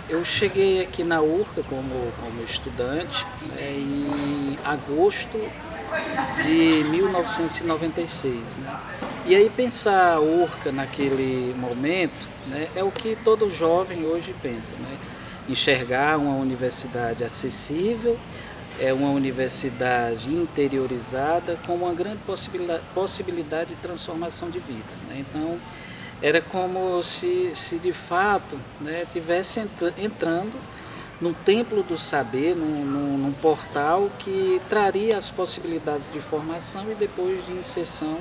Eu cheguei aqui na URCA como estudante em agosto de 1996. E aí pensar a URCA naquele momento é o que todo jovem hoje pensa. Enxergar uma universidade acessível, uma universidade interiorizada com uma grande possibilidade de transformação de vida. Então, era como se de fato estivesse entrando num templo do saber, num portal que traria as possibilidades de formação e depois de inserção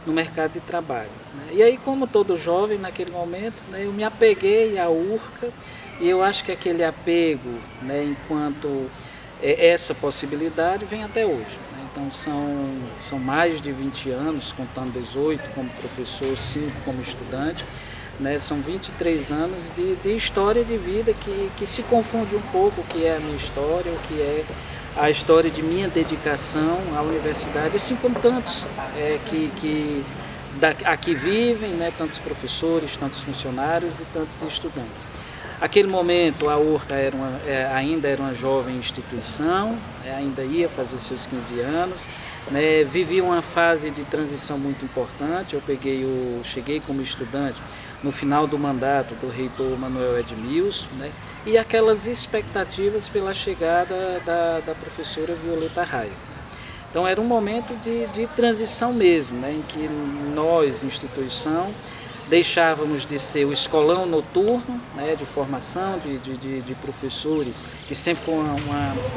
no mercado de trabalho, né? E aí, como todo jovem naquele momento, né, eu me apeguei à URCA, e eu acho que aquele apego, né, enquanto essa possibilidade, vem até hoje, né? Então são mais de 20 anos, contando 18 como professor, 5 como estudante, né? São 23 anos de história de vida que se confunde um pouco o que é a minha história, o que é a história de minha dedicação à universidade, assim como tantos que aqui vivem, né? Tantos professores, tantos funcionários e tantos estudantes. Aquele momento a URCA ainda era uma jovem instituição, ainda ia fazer seus 15 anos, né? Vivi uma fase de transição muito importante. Eu cheguei como estudante no final do mandato do reitor Manuel Edmilson, né? E aquelas expectativas pela chegada da professora Violeta Reis, né? Então era um momento de transição mesmo, né? Em que nós, instituição, deixávamos de ser o escolão noturno, né, de formação de professores, que sempre foi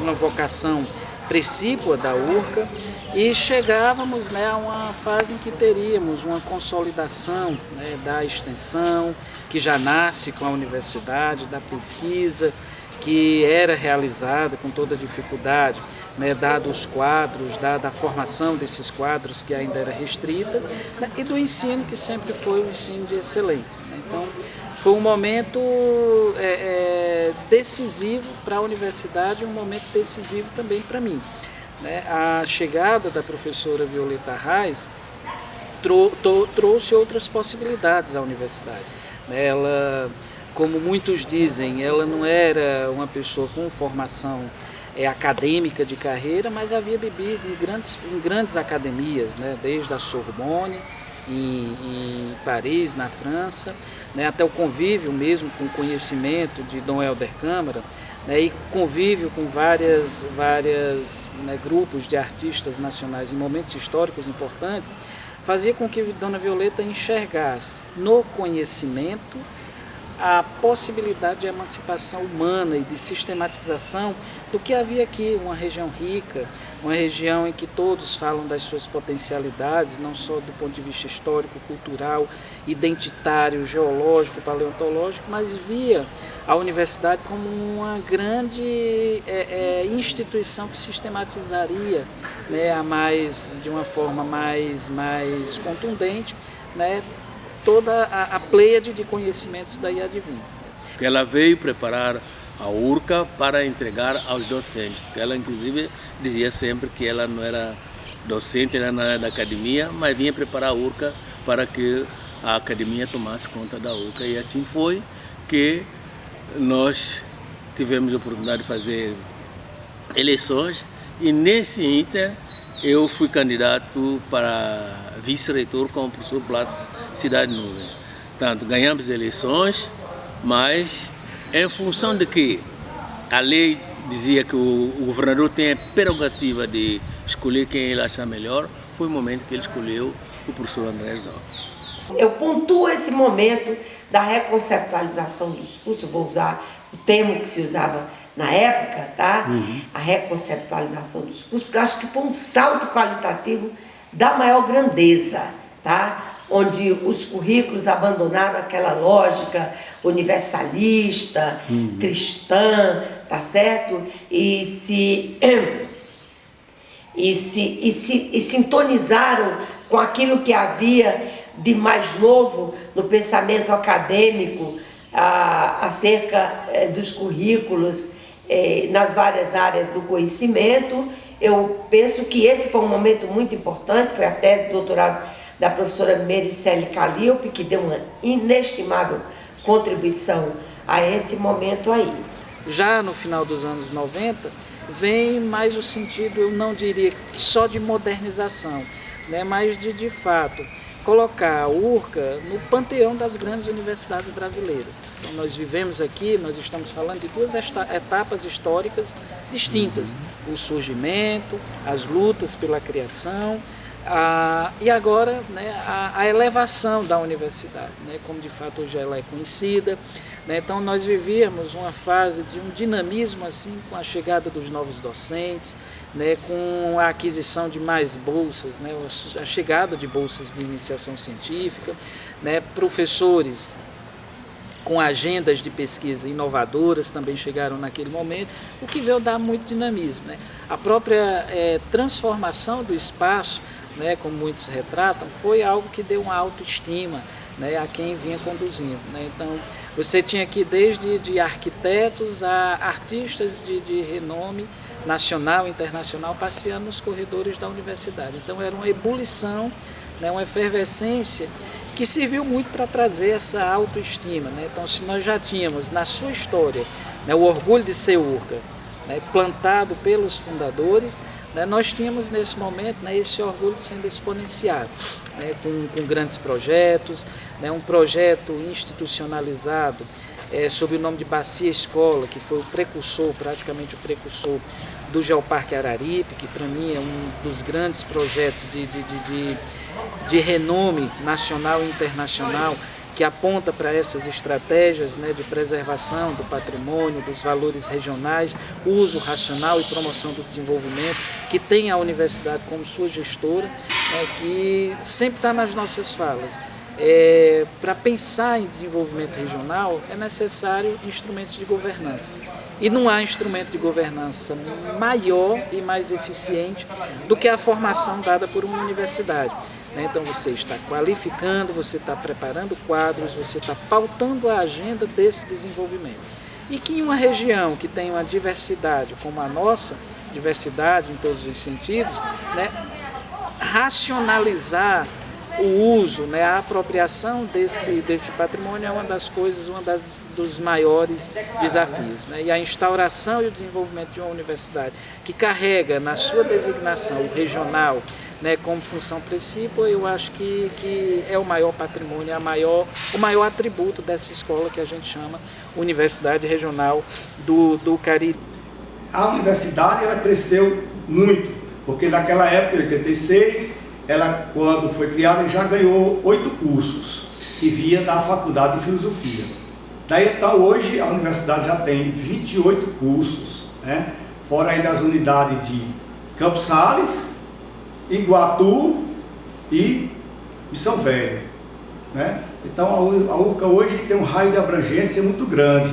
uma vocação precípua da URCA, e chegávamos, né, a uma fase em que teríamos uma consolidação, né, da extensão, que já nasce com a universidade, da pesquisa, que era realizada com toda dificuldade, né, dado os quadros, da formação desses quadros que ainda era restrita, né, e do ensino que sempre foi um ensino de excelência, né? Então foi um momento decisivo para a universidade e um momento decisivo também para mim, né? A chegada da professora Violeta Reis trouxe outras possibilidades à universidade, né? Ela, como muitos dizem, ela não era uma pessoa com formação acadêmica de carreira, mas havia bebido em grandes academias, né? Desde a Sorbonne, em Paris, na França, né? Até o convívio mesmo com o conhecimento de Dom Helder Câmara, né? E convívio com várias né, grupos de artistas nacionais em momentos históricos importantes, fazia com que Dona Violeta enxergasse no conhecimento a possibilidade de emancipação humana e de sistematização do que havia aqui, uma região rica, uma região em que todos falam das suas potencialidades, não só do ponto de vista histórico, cultural, identitário, geológico, paleontológico, mas via a universidade como uma grande instituição que sistematizaria, né, de uma forma mais contundente, né, toda a pleiade de conhecimentos daí advinha. Ela veio preparar a URCA para entregar aos docentes, porque ela inclusive dizia sempre que ela não era docente, era na área da academia, mas vinha preparar a URCA para que a academia tomasse conta da URCA, e assim foi que nós tivemos a oportunidade de fazer eleições, e nesse ínter eu fui candidato para vice-reitor com o professor Blas Cidade Nuvem. Portanto, ganhamos eleições, mas em função de que a lei dizia que o governador tem a prerrogativa de escolher quem ele achar melhor, foi o momento que ele escolheu o professor André Zó. Eu pontuo esse momento da reconceptualização dos cursos, vou usar o termo que se usava na época, tá? A reconceptualização dos cursos, porque eu acho que foi um salto qualitativo da maior grandeza, tá? Onde os currículos abandonaram aquela lógica universalista, cristã, tá certo? E sintonizaram com aquilo que havia de mais novo no pensamento acadêmico acerca dos currículos nas várias áreas do conhecimento. Eu penso que esse foi um momento muito importante, foi a tese de doutorado da professora Mericele Calilpe, que deu uma inestimável contribuição a esse momento aí. Já no final dos anos 90, vem mais o sentido, eu não diria só de modernização, né, mas de fato, colocar a URCA no panteão das grandes universidades brasileiras. Então, nós vivemos aqui, nós estamos falando de duas etapas históricas distintas: o surgimento, as lutas pela criação, e agora, né, a elevação da universidade, né, como de fato hoje ela é conhecida, né? Então nós vivíamos uma fase de um dinamismo assim, com a chegada dos novos docentes, né? Com a aquisição de mais bolsas, né? A chegada de bolsas de iniciação científica, né? Professores com agendas de pesquisa inovadoras também chegaram naquele momento, o que veio dar muito dinamismo, né? A própria transformação do espaço, né, como muitos retratam, foi algo que deu uma autoestima, né, a quem vinha conduzindo, né? Então, você tinha aqui desde de arquitetos a artistas de renome nacional e internacional passeando nos corredores da universidade. Então, era uma ebulição, né, uma efervescência que serviu muito para trazer essa autoestima, né? Então, se nós já tínhamos na sua história, né, o orgulho de ser URCA, né, plantado pelos fundadores, né, nós tínhamos nesse momento, né, esse orgulho sendo exponenciado, né, com grandes projetos, né, um projeto institucionalizado sob o nome de Bacia Escola, que foi o precursor, praticamente o precursor do Geoparque Araripe, que para mim é um dos grandes projetos de renome nacional e internacional, que aponta para essas estratégias, né, de preservação do patrimônio, dos valores regionais, uso racional e promoção do desenvolvimento, que tem a universidade como sua gestora, que sempre está nas nossas falas. Para pensar em desenvolvimento regional é necessário instrumentos de governança. E não há instrumento de governança maior e mais eficiente do que a formação dada por uma universidade. Então você está qualificando, você está preparando quadros, você está pautando a agenda desse desenvolvimento. E que em uma região que tem uma diversidade como a nossa, diversidade em todos os sentidos, né, racionalizar o uso, né, a apropriação desse patrimônio é uma das coisas, dos maiores desafios, né? E a instauração e o desenvolvimento de uma universidade que carrega na sua designação o regional, né, como função principal, eu acho que é o maior patrimônio, o maior atributo dessa escola que a gente chama Universidade Regional do Cariri. A universidade ela cresceu muito, porque naquela época, em 86, ela, quando foi criada, já ganhou 8 cursos, que via da Faculdade de Filosofia. Daí então, hoje, a universidade já tem 28 cursos, né? Fora ainda as unidades de Campos Sales, Iguatu e Missão Velha, né? Então, a URCA hoje tem um raio de abrangência muito grande,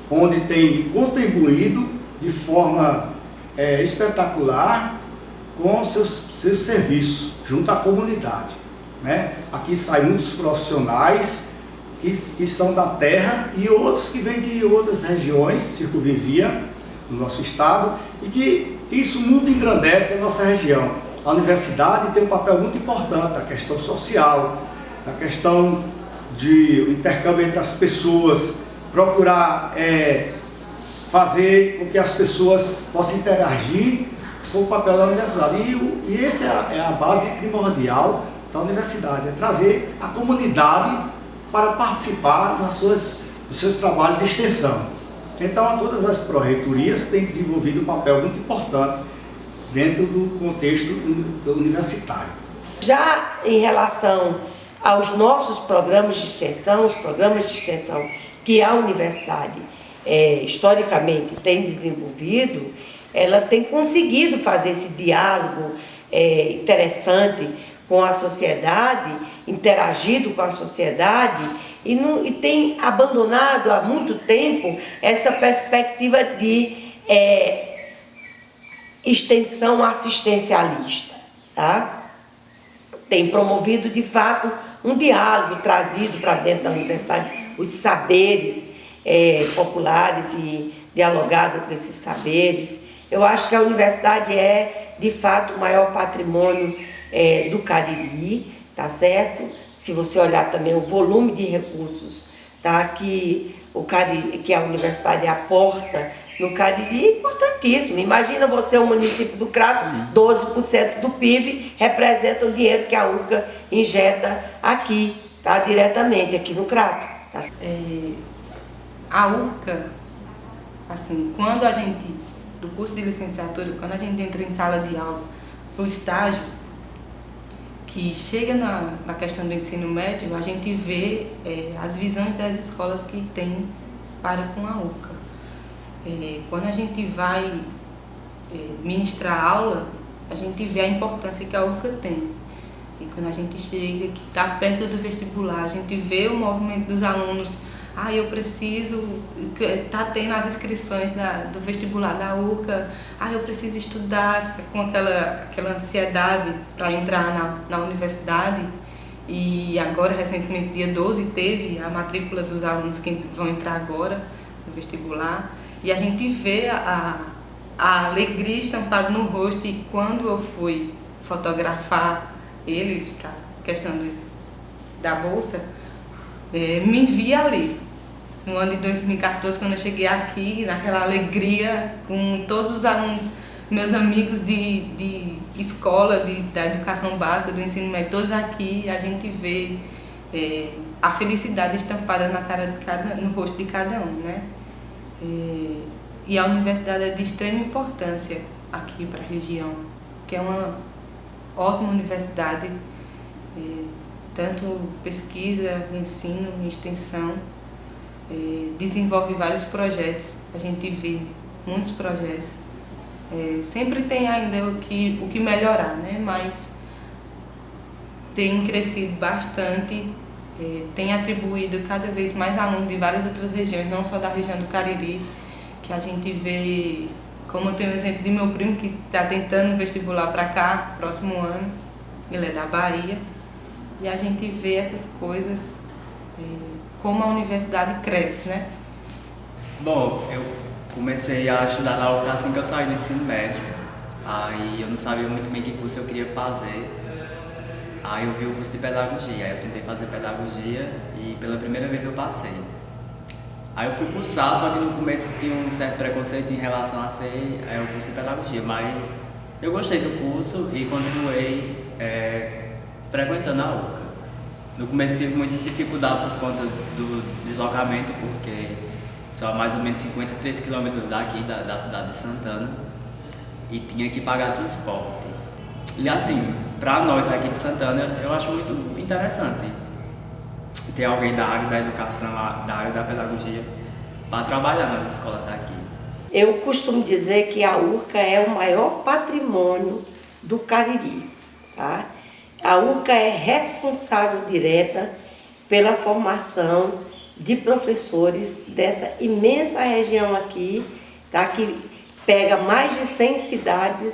onde tem contribuído de forma espetacular com seus serviços junto à comunidade, né? Aqui saem muitos profissionais que são da terra e outros que vêm de outras regiões circunvizinhas do nosso estado, e que isso muito engrandece a nossa região. A universidade tem um papel muito importante na questão social, na questão de intercâmbio entre as pessoas, procurar fazer com que as pessoas possam interagir com o papel da universidade. E essa é a base primordial da universidade, é trazer a comunidade para participar dos seus trabalhos de extensão. Então, todas as pró-reitorias têm desenvolvido um papel muito importante dentro do contexto universitário. Já em relação aos nossos programas de extensão, os programas de extensão que a universidade historicamente tem desenvolvido, ela tem conseguido fazer esse diálogo interessante com a sociedade, interagido com a sociedade e tem abandonado há muito tempo essa perspectiva de extensão assistencialista, tá? Tem promovido de fato um diálogo trazido para dentro da universidade, os saberes populares e dialogado com esses saberes. Eu acho que a universidade é de fato o maior patrimônio do Cariri, tá certo? Se você olhar também o volume de recursos, tá, que a universidade aporta no Cariri, é importantíssimo. Imagina você, o município do Crato, 12% do PIB representa o dinheiro que a URCA injeta aqui, tá, diretamente aqui no Crato. Tá? A URCA, assim, quando a gente, do curso de licenciatura, quando a gente entra em sala de aula para o estágio, que chega na questão do ensino médio, a gente vê as visões das escolas que tem para com a URCA. Quando a gente vai ministrar aula, a gente vê a importância que a URCA tem. E quando a gente chega, que está perto do vestibular, a gente vê o movimento dos alunos. Eu preciso, tá tendo as inscrições do vestibular da URCA, eu preciso estudar, fica com aquela ansiedade para entrar na universidade. E agora, recentemente, dia 12, teve a matrícula dos alunos que vão entrar agora no vestibular. E a gente vê a alegria estampada no rosto, e quando eu fui fotografar eles para a questão da bolsa, me vi ali. No ano de 2014, quando eu cheguei aqui, naquela alegria, com todos os alunos, meus amigos de escola, da educação básica, do ensino médio, todos aqui, a gente vê a felicidade estampada na cara no rosto de cada um, né? E a universidade é de extrema importância aqui para a região, que é uma ótima universidade, tanto pesquisa, ensino, extensão, desenvolve vários projetos, a gente vê muitos projetos. Sempre tem ainda o que melhorar, né? Mas tem crescido bastante, tem atribuído cada vez mais alunos de várias outras regiões, não só da região do Cariri, que a gente vê, como eu tenho o exemplo de meu primo que está tentando vestibular para cá, próximo ano, ele é da Bahia, e a gente vê essas coisas, como a universidade cresce, né? Bom, eu comecei a estudar na URCA assim que eu saí do ensino médio. Aí eu não sabia muito bem que curso eu queria fazer. Aí eu vi o curso de pedagogia, aí eu tentei fazer pedagogia e pela primeira vez eu passei. Aí eu fui cursar, só que no começo tinha um certo preconceito em relação a ser o curso de pedagogia, mas eu gostei do curso e continuei frequentando a URCA. No começo tive muita dificuldade por conta do deslocamento, porque são a mais ou menos 53 quilômetros daqui, da cidade de Santana, e tinha que pagar transporte. E assim, para nós aqui de Santana, eu acho muito interessante ter alguém da área da educação, da área da pedagogia, para trabalhar nas escolas daqui. Eu costumo dizer que a URCA é o maior patrimônio do Cariri, tá? A URCA é responsável direta pela formação de professores dessa imensa região aqui, tá? Que pega mais de 100 cidades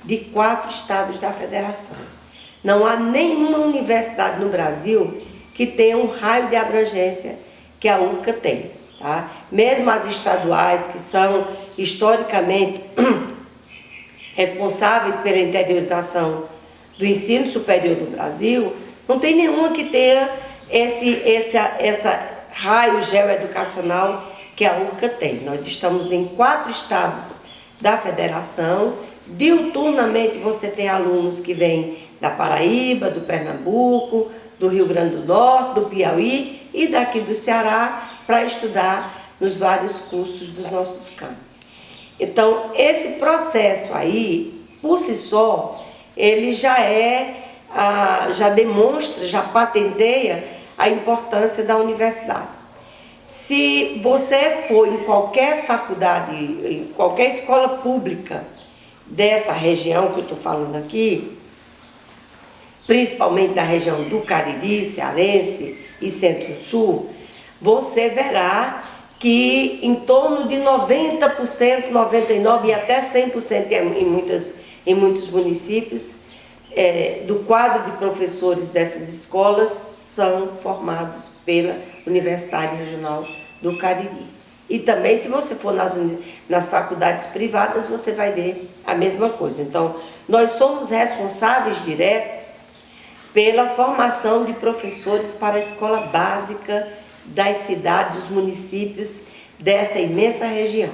de 4 estados da federação. Não há nenhuma universidade no Brasil que tenha um raio de abrangência que a URCA tem, tá? Mesmo as estaduais, que são historicamente responsáveis pela interiorização do ensino superior do Brasil, não tem nenhuma que tenha essa raio geoeducacional que a URCA tem. Nós estamos em 4 estados da federação. Diuturnamente você tem alunos que vêm da Paraíba, do Pernambuco, do Rio Grande do Norte, do Piauí e daqui do Ceará para estudar nos vários cursos dos nossos campos. Então, esse processo aí, por si só, ele já demonstra, já patenteia a importância da universidade. Se você for em qualquer faculdade, em qualquer escola pública dessa região que eu estou falando aqui, principalmente da região do Cariri, Cearense e Centro-Sul, você verá que em torno de 90%, 99% e até 100% em muitos municípios, do quadro de professores dessas escolas são formados pela Universidade Regional do Cariri. E também, se você for nas faculdades privadas, você vai ver a mesma coisa. Então, nós somos responsáveis diretos pela formação de professores para a escola básica das cidades, dos municípios dessa imensa região.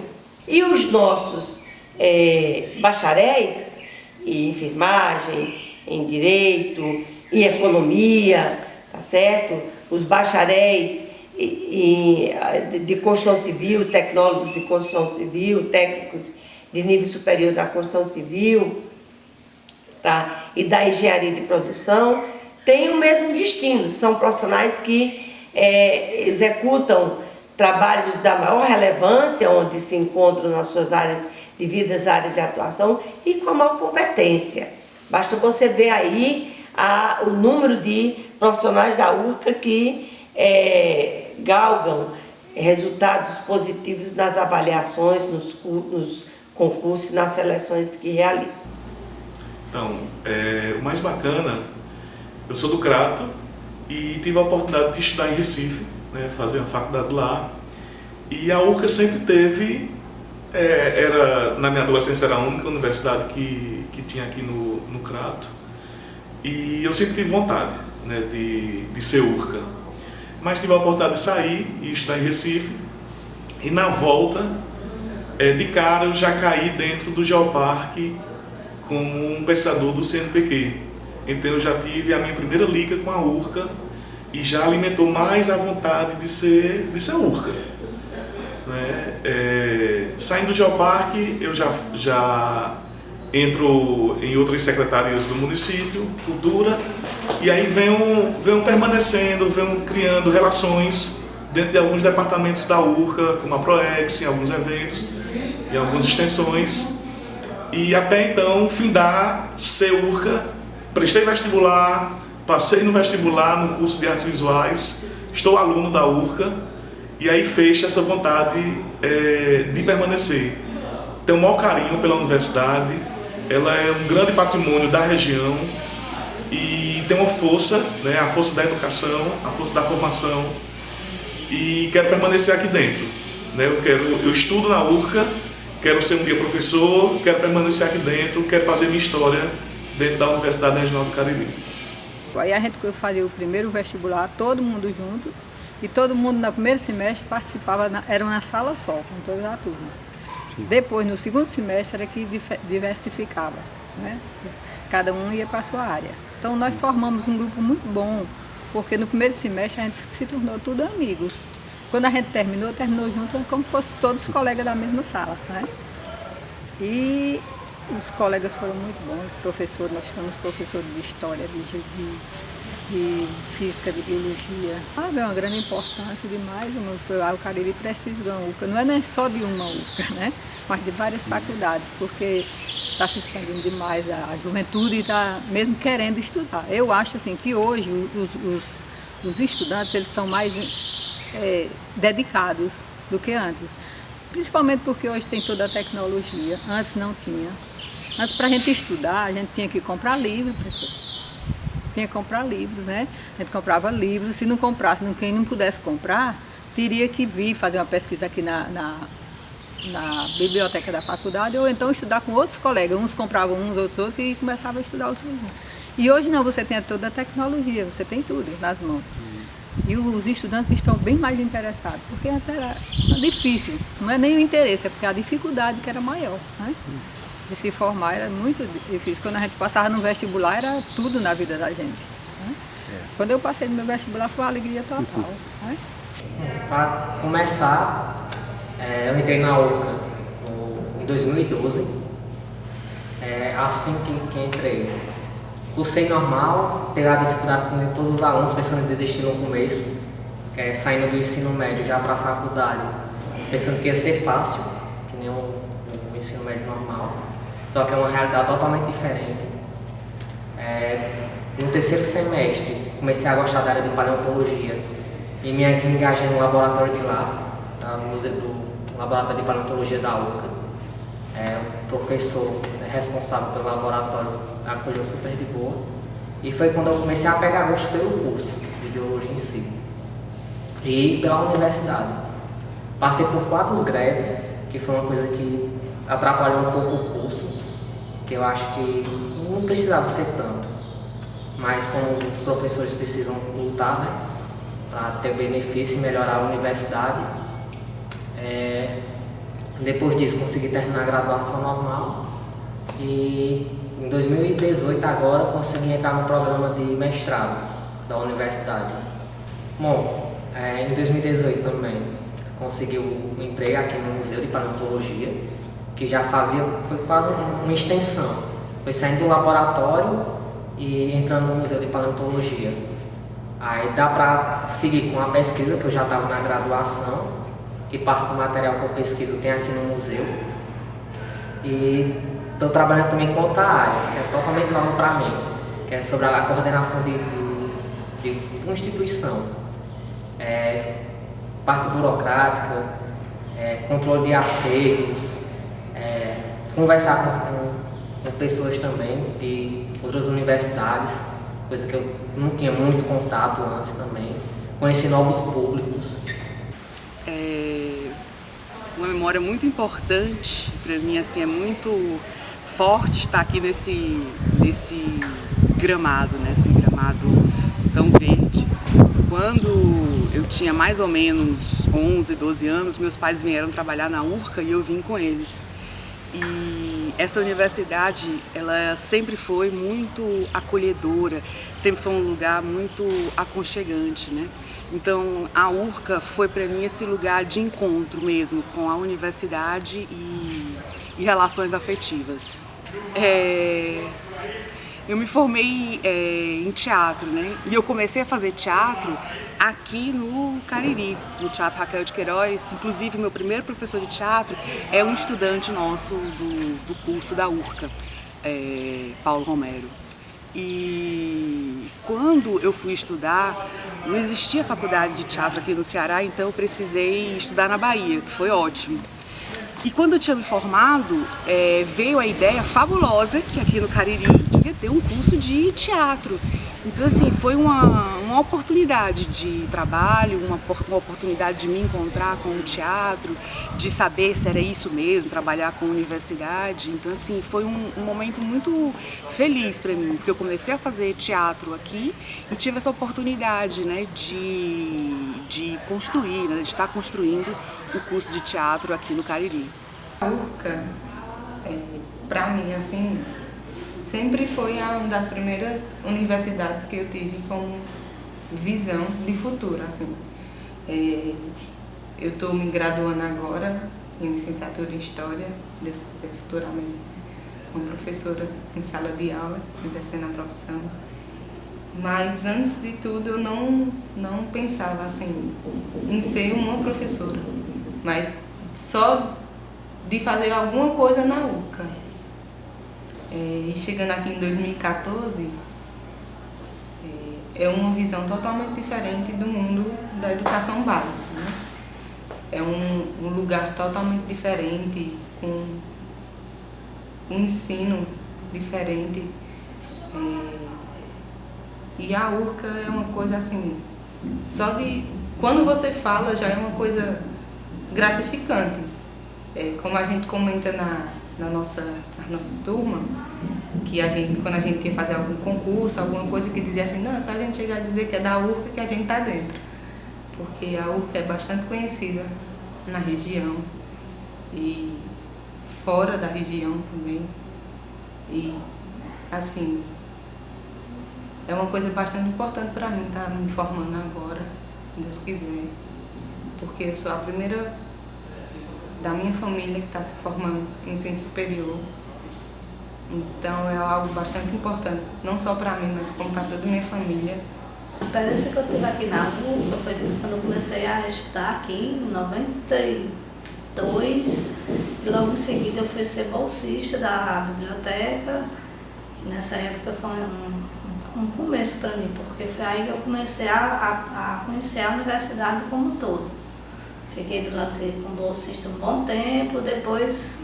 E os nossos bacharéis em enfermagem, em direito, em economia, tá certo? Os bacharéis de construção civil, tecnólogos de construção civil, técnicos de nível superior da construção civil, tá? E da engenharia de produção têm o mesmo destino, são profissionais que executam trabalhos da maior relevância, onde se encontram nas suas áreas devidas áreas de atuação e com a maior competência. Basta você ver aí o número de profissionais da URCA que galgam resultados positivos nas avaliações, nos concursos e nas seleções que realizam. Então, o mais bacana, eu sou do Crato e tive a oportunidade de estudar em Recife, né, fazer uma faculdade lá. E a URCA sempre teve, na minha adolescência era a única universidade que tinha aqui no Crato. E eu sempre tive vontade, né, de ser URCA. Mas tive a oportunidade de sair e estudar em Recife. E na volta, de cara eu já caí dentro do Geoparque como um pesquisador do CNPq. Então eu já tive a minha primeira liga com a URCA e já alimentou mais a vontade de ser URCA. Né? Saindo do Geoparque, eu já entro em outras secretarias do município, cultura, e aí venho permanecendo, venho criando relações dentro de alguns departamentos da URCA, como a PROEX, em alguns eventos, em algumas extensões. E até então, findar ser URCA, prestei vestibular, passei no vestibular no curso de artes visuais, estou aluno da URCA, e aí fecha essa vontade de permanecer. Tenho o maior carinho pela universidade, ela é um grande patrimônio da região e tem uma força, né, a força da educação, a força da formação, e quero permanecer aqui dentro. Né? Eu estudo na URCA, quero ser um dia professor, quero permanecer aqui dentro, quero fazer minha história dentro da Universidade Regional do Cariri. Aí a gente fazia o primeiro vestibular, todo mundo junto, e todo mundo no primeiro semestre participava, era na sala só, com toda a turma. Depois, no segundo semestre, era que diversificava, né? Cada um ia para a sua área. Então nós formamos um grupo muito bom, porque no primeiro semestre a gente se tornou tudo amigos. Quando a gente terminou junto como se fossem todos colegas da mesma sala, né? E os colegas foram muito bons, professores, nós tivemos professores de história, de física, de biologia. É uma grande importância demais, o Cariri precisa de uma URCA, não é nem só de uma URCA, né? Mas de várias faculdades, porque está se expandindo demais a juventude e está mesmo querendo estudar. Eu acho assim, que hoje os estudantes eles são mais dedicados do que antes, principalmente porque hoje tem toda a tecnologia, antes não tinha. Antes, para a gente estudar, a gente tinha que comprar livros, professor. Tinha que comprar livros, né? A gente comprava livros, se não comprasse, quem não pudesse comprar, teria que vir fazer uma pesquisa aqui na biblioteca da faculdade, ou então estudar com outros colegas, uns compravam uns, outros e começavam a estudar outros. E hoje não, você tem toda a tecnologia, você tem tudo nas mãos. E os estudantes estão bem mais interessados, porque antes era difícil, não é nem o interesse, é porque a dificuldade que era maior, né? De se formar era muito difícil. Quando a gente passava no vestibular, era tudo na vida da gente. Né? Quando eu passei no meu vestibular, foi uma alegria total. Né? Para começar, eu entrei na URCA em 2012. Assim que entrei, cursei normal, teve a dificuldade com todos os alunos, pensando em desistir no começo, saindo do ensino médio já para a faculdade, pensando que ia ser fácil, que nem o ensino médio normal. Só que é uma realidade totalmente diferente. No terceiro semestre, comecei a gostar da área de paleontologia e me engajei no laboratório de lá, do laboratório de paleontologia da URCA. O professor responsável pelo laboratório acolheu super de boa e foi quando eu comecei a pegar gosto pelo curso de biologia em si e pela universidade. Passei por 4 greves, que foi uma coisa que atrapalhou um pouco o curso, que eu acho que não precisava ser tanto, mas como os professores precisam lutar, né, para ter benefício e melhorar a universidade, depois disso consegui terminar a graduação normal e em 2018 agora consegui entrar no programa de mestrado da universidade. Bom, em 2018 também consegui um emprego aqui no Museu de Paleontologia, que já foi quase uma extensão. Foi saindo do laboratório e entrando no Museu de Paleontologia. Aí dá para seguir com a pesquisa, que eu já estava na graduação, que parte do material que eu pesquiso tem aqui no museu. E estou trabalhando também com outra área, que é totalmente nova para mim, que é sobre a coordenação de uma instituição. Parte burocrática, controle de acervos, conversar com pessoas também de outras universidades, coisa que eu não tinha muito contato antes também, conhecer novos públicos. Uma memória muito importante para mim, assim, é muito forte estar aqui nesse gramado, né? Esse gramado tão verde. Quando eu tinha mais ou menos 11, 12 anos, meus pais vieram trabalhar na URCA e eu vim com eles. E essa universidade, ela sempre foi muito acolhedora, sempre foi um lugar muito aconchegante, né? Então a URCA foi para mim esse lugar de encontro mesmo com a universidade e relações afetivas. Eu me formei em teatro, né? E eu comecei a fazer teatro aqui no Cariri, no Teatro Raquel de Queiroz. Inclusive, meu primeiro professor de teatro é um estudante nosso do curso da URCA, Paulo Romero. E quando eu fui estudar, não existia faculdade de teatro aqui no Ceará, então eu precisei estudar na Bahia, que foi ótimo. E quando eu tinha me formado, veio a ideia fabulosa que aqui no Cariri ia ter um curso de teatro. Então, assim, foi uma oportunidade de trabalho, uma oportunidade de me encontrar com o teatro, de saber se era isso mesmo, trabalhar com a universidade. Então, assim, foi um momento muito feliz para mim, porque eu comecei a fazer teatro aqui e tive essa oportunidade, né, de construir, né, de estar construindo o curso de teatro aqui no Cariri. A URCA, para mim, assim, sempre foi uma das primeiras universidades que eu tive com visão de futuro, assim. Eu estou me graduando agora em licenciatura em História, Deus quiser, futuramente uma professora em sala de aula, exercendo a profissão. Mas antes de tudo eu não pensava assim em ser uma professora, mas só de fazer alguma coisa na URCA. E chegando aqui em 2014, é uma visão totalmente diferente do mundo da educação básica, né? É um lugar totalmente diferente, com um ensino diferente. E a URCA é uma coisa assim, só de quando você fala já é uma coisa gratificante. Como a gente comenta na nossa turma, que quando a gente ia fazer algum concurso, alguma coisa que dizia assim, não, é só a gente chegar a dizer que é da URCA que a gente está dentro. Porque a URCA é bastante conhecida na região e fora da região também. E, assim, é uma coisa bastante importante para mim estar me formando agora, se Deus quiser. Porque eu sou a primeira da minha família que está se formando em ensino superior. Então é algo bastante importante, não só para mim, mas como para toda a minha família. A experiência que eu tive aqui na URCA foi quando eu comecei a estudar aqui em 92 e logo em seguida eu fui ser bolsista da biblioteca. Nessa época foi um começo para mim, porque foi aí que eu comecei a conhecer a universidade como um todo. Fiquei como bolsista um bom tempo, depois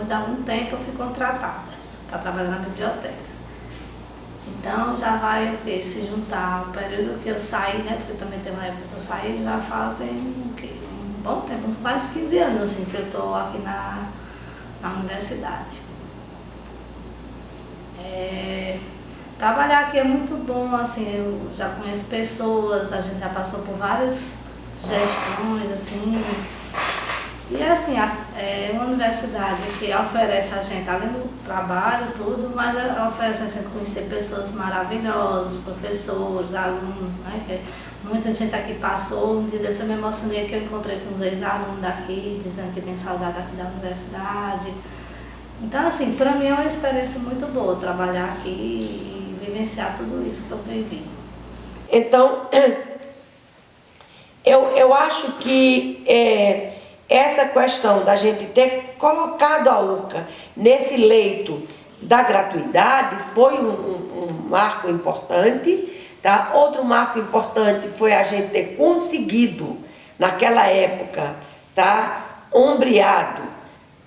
de algum tempo eu fui contratada para trabalhar na biblioteca. Então já vai se juntar o período que eu saí, né? Porque também tem uma época que eu saí, já fazem um bom tempo, uns quase 15 anos assim, que eu estou aqui na universidade. Trabalhar aqui é muito bom, assim, eu já conheço pessoas, a gente já passou por várias gestões, assim, e assim, é uma universidade que oferece a gente, além do trabalho, tudo, mas oferece a gente conhecer pessoas maravilhosas, professores, alunos, né, que muita gente aqui passou, um dia desse eu me emocionei que eu encontrei com uns ex-alunos daqui, dizendo que tem saudade aqui da universidade, Então, assim, para mim é uma experiência muito boa trabalhar aqui e vivenciar tudo isso que eu vivi. Então, eu acho que essa questão da gente ter colocado a URCA nesse leito da gratuidade foi um marco importante, tá? Outro marco importante foi a gente ter conseguido, naquela época, tá? Ombreado,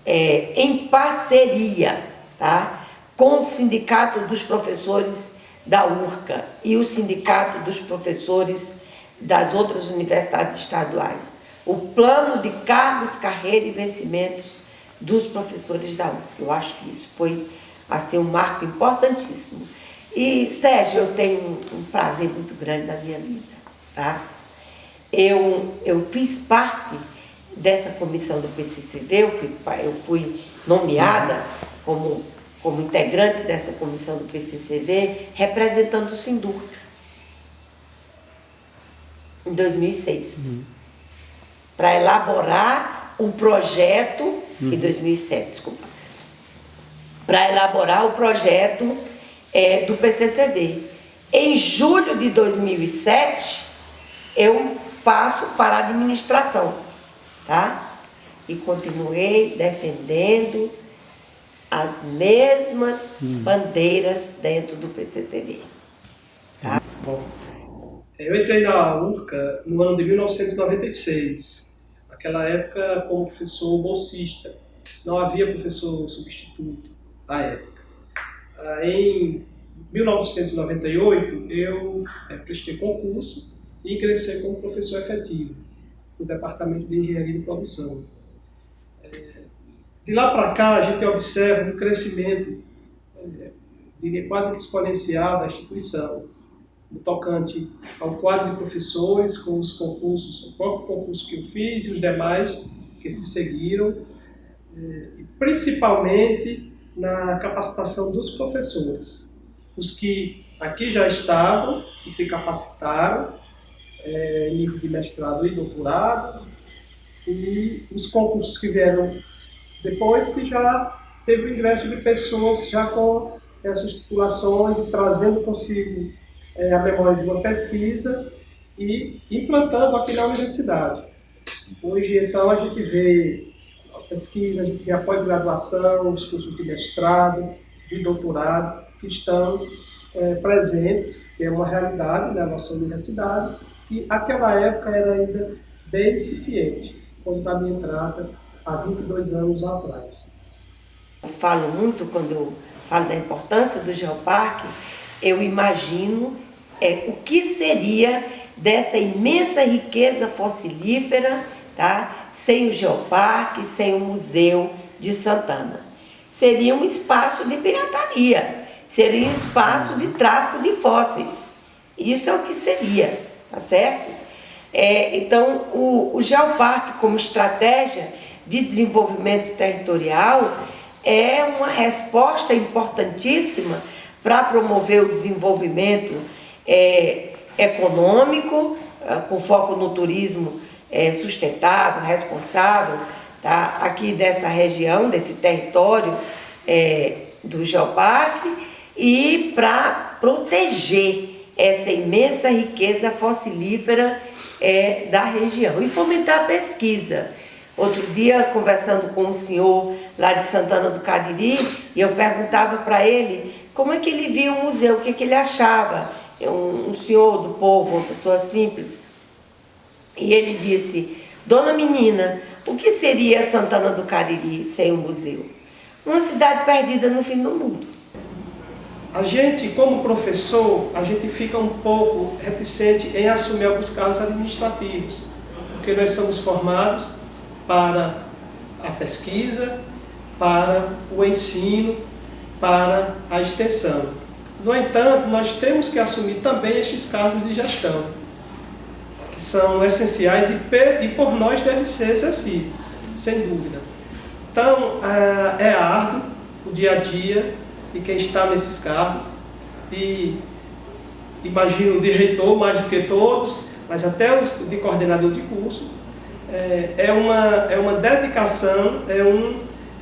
em parceria, tá? Com o Sindicato dos Professores da URCA e o Sindicato dos Professores das outras universidades estaduais, o plano de cargos, carreira e vencimentos dos professores da URCA. Eu acho que isso foi assim, um marco importantíssimo. E, Sérgio, eu tenho um prazer muito grande na minha vida, tá? Eu fiz parte dessa comissão do PCCV, eu fui nomeada como integrante dessa comissão do PCCV, representando o Sindurca, em 2006, para elaborar um projeto, em 2007, desculpa, para elaborar o projeto do PCCV. Em julho de 2007, eu passo para a administração, tá? E continuei defendendo as mesmas bandeiras dentro do PCCV. Tá? Bom, eu entrei na URCA no ano de 1996, naquela época como professor bolsista, não havia professor substituto à época. Em 1998 eu prestei concurso e ingressei como professor efetivo no Departamento de Engenharia de Produção. De lá para cá, a gente observa um crescimento, diria quase que exponencial, da instituição, no tocante ao quadro de professores, com os concursos, o próprio concurso que eu fiz e os demais que se seguiram, e principalmente na capacitação dos professores, os que aqui já estavam e se capacitaram, em nível de mestrado e doutorado, e os concursos que vieram depois, que já teve o ingresso de pessoas já com essas titulações e trazendo consigo a memória de uma pesquisa e implantando aqui na universidade. Hoje, então, a gente vê a pesquisa, a gente vê a pós-graduação, os cursos de mestrado, de doutorado, que estão presentes, que é uma realidade na nossa universidade, que naquela época era ainda bem incipiente, quando da minha entrada, há 22 anos atrás. Eu falo muito, quando eu falo da importância do Geoparque, eu imagino o que seria dessa imensa riqueza fossilífera, tá? Sem o Geoparque, sem o Museu de Santana. Seria um espaço de pirataria, seria um espaço de tráfico de fósseis. Isso é o que seria, tá certo? Então, o Geoparque como estratégia de desenvolvimento territorial é uma resposta importantíssima para promover o desenvolvimento econômico, com foco no turismo sustentável, responsável, tá? Aqui dessa região, desse território do Geoparque, e para proteger essa imensa riqueza fossilífera da região e fomentar a pesquisa. Outro dia, conversando com um senhor lá de Santana do Cariri, e eu perguntava para ele como é que ele via o museu, o que ele achava. Um senhor do povo, uma pessoa simples. E ele disse: Dona Menina, o que seria Santana do Cariri sem o museu? Uma cidade perdida no fim do mundo. A gente, como professor, a gente fica um pouco reticente em assumir alguns cargos administrativos, porque nós somos formados para a pesquisa, para o ensino, para a extensão. No entanto, nós temos que assumir também estes cargos de gestão, que são essenciais e por nós devem ser exercidos, sem dúvida. Então, é árduo o dia a dia de quem está nesses cargos, imagino de reitor mais do que todos, mas até os de coordenador de curso. É uma dedicação,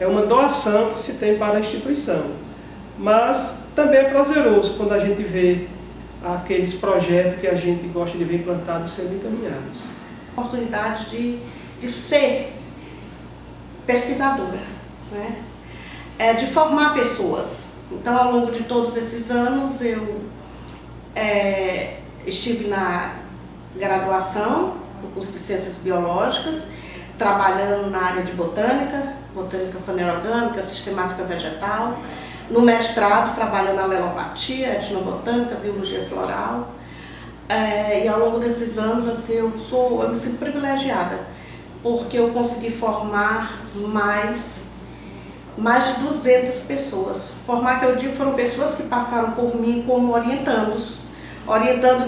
é uma doação que se tem para a instituição. Mas também é prazeroso quando a gente vê aqueles projetos que a gente gosta de ver implantados sendo encaminhados. Oportunidade de ser pesquisadora, né? De formar pessoas. Então, ao longo de todos esses anos, eu estive na graduação, no curso de Ciências Biológicas, trabalhando na área de botânica, botânica faneorgânica, sistemática vegetal. No mestrado, trabalhando na alelopatia, etnobotânica, biologia floral. E ao longo desses anos, assim, eu me sinto privilegiada, porque eu consegui formar mais de 200 pessoas. Formar, que eu digo, foram pessoas que passaram por mim como orientandos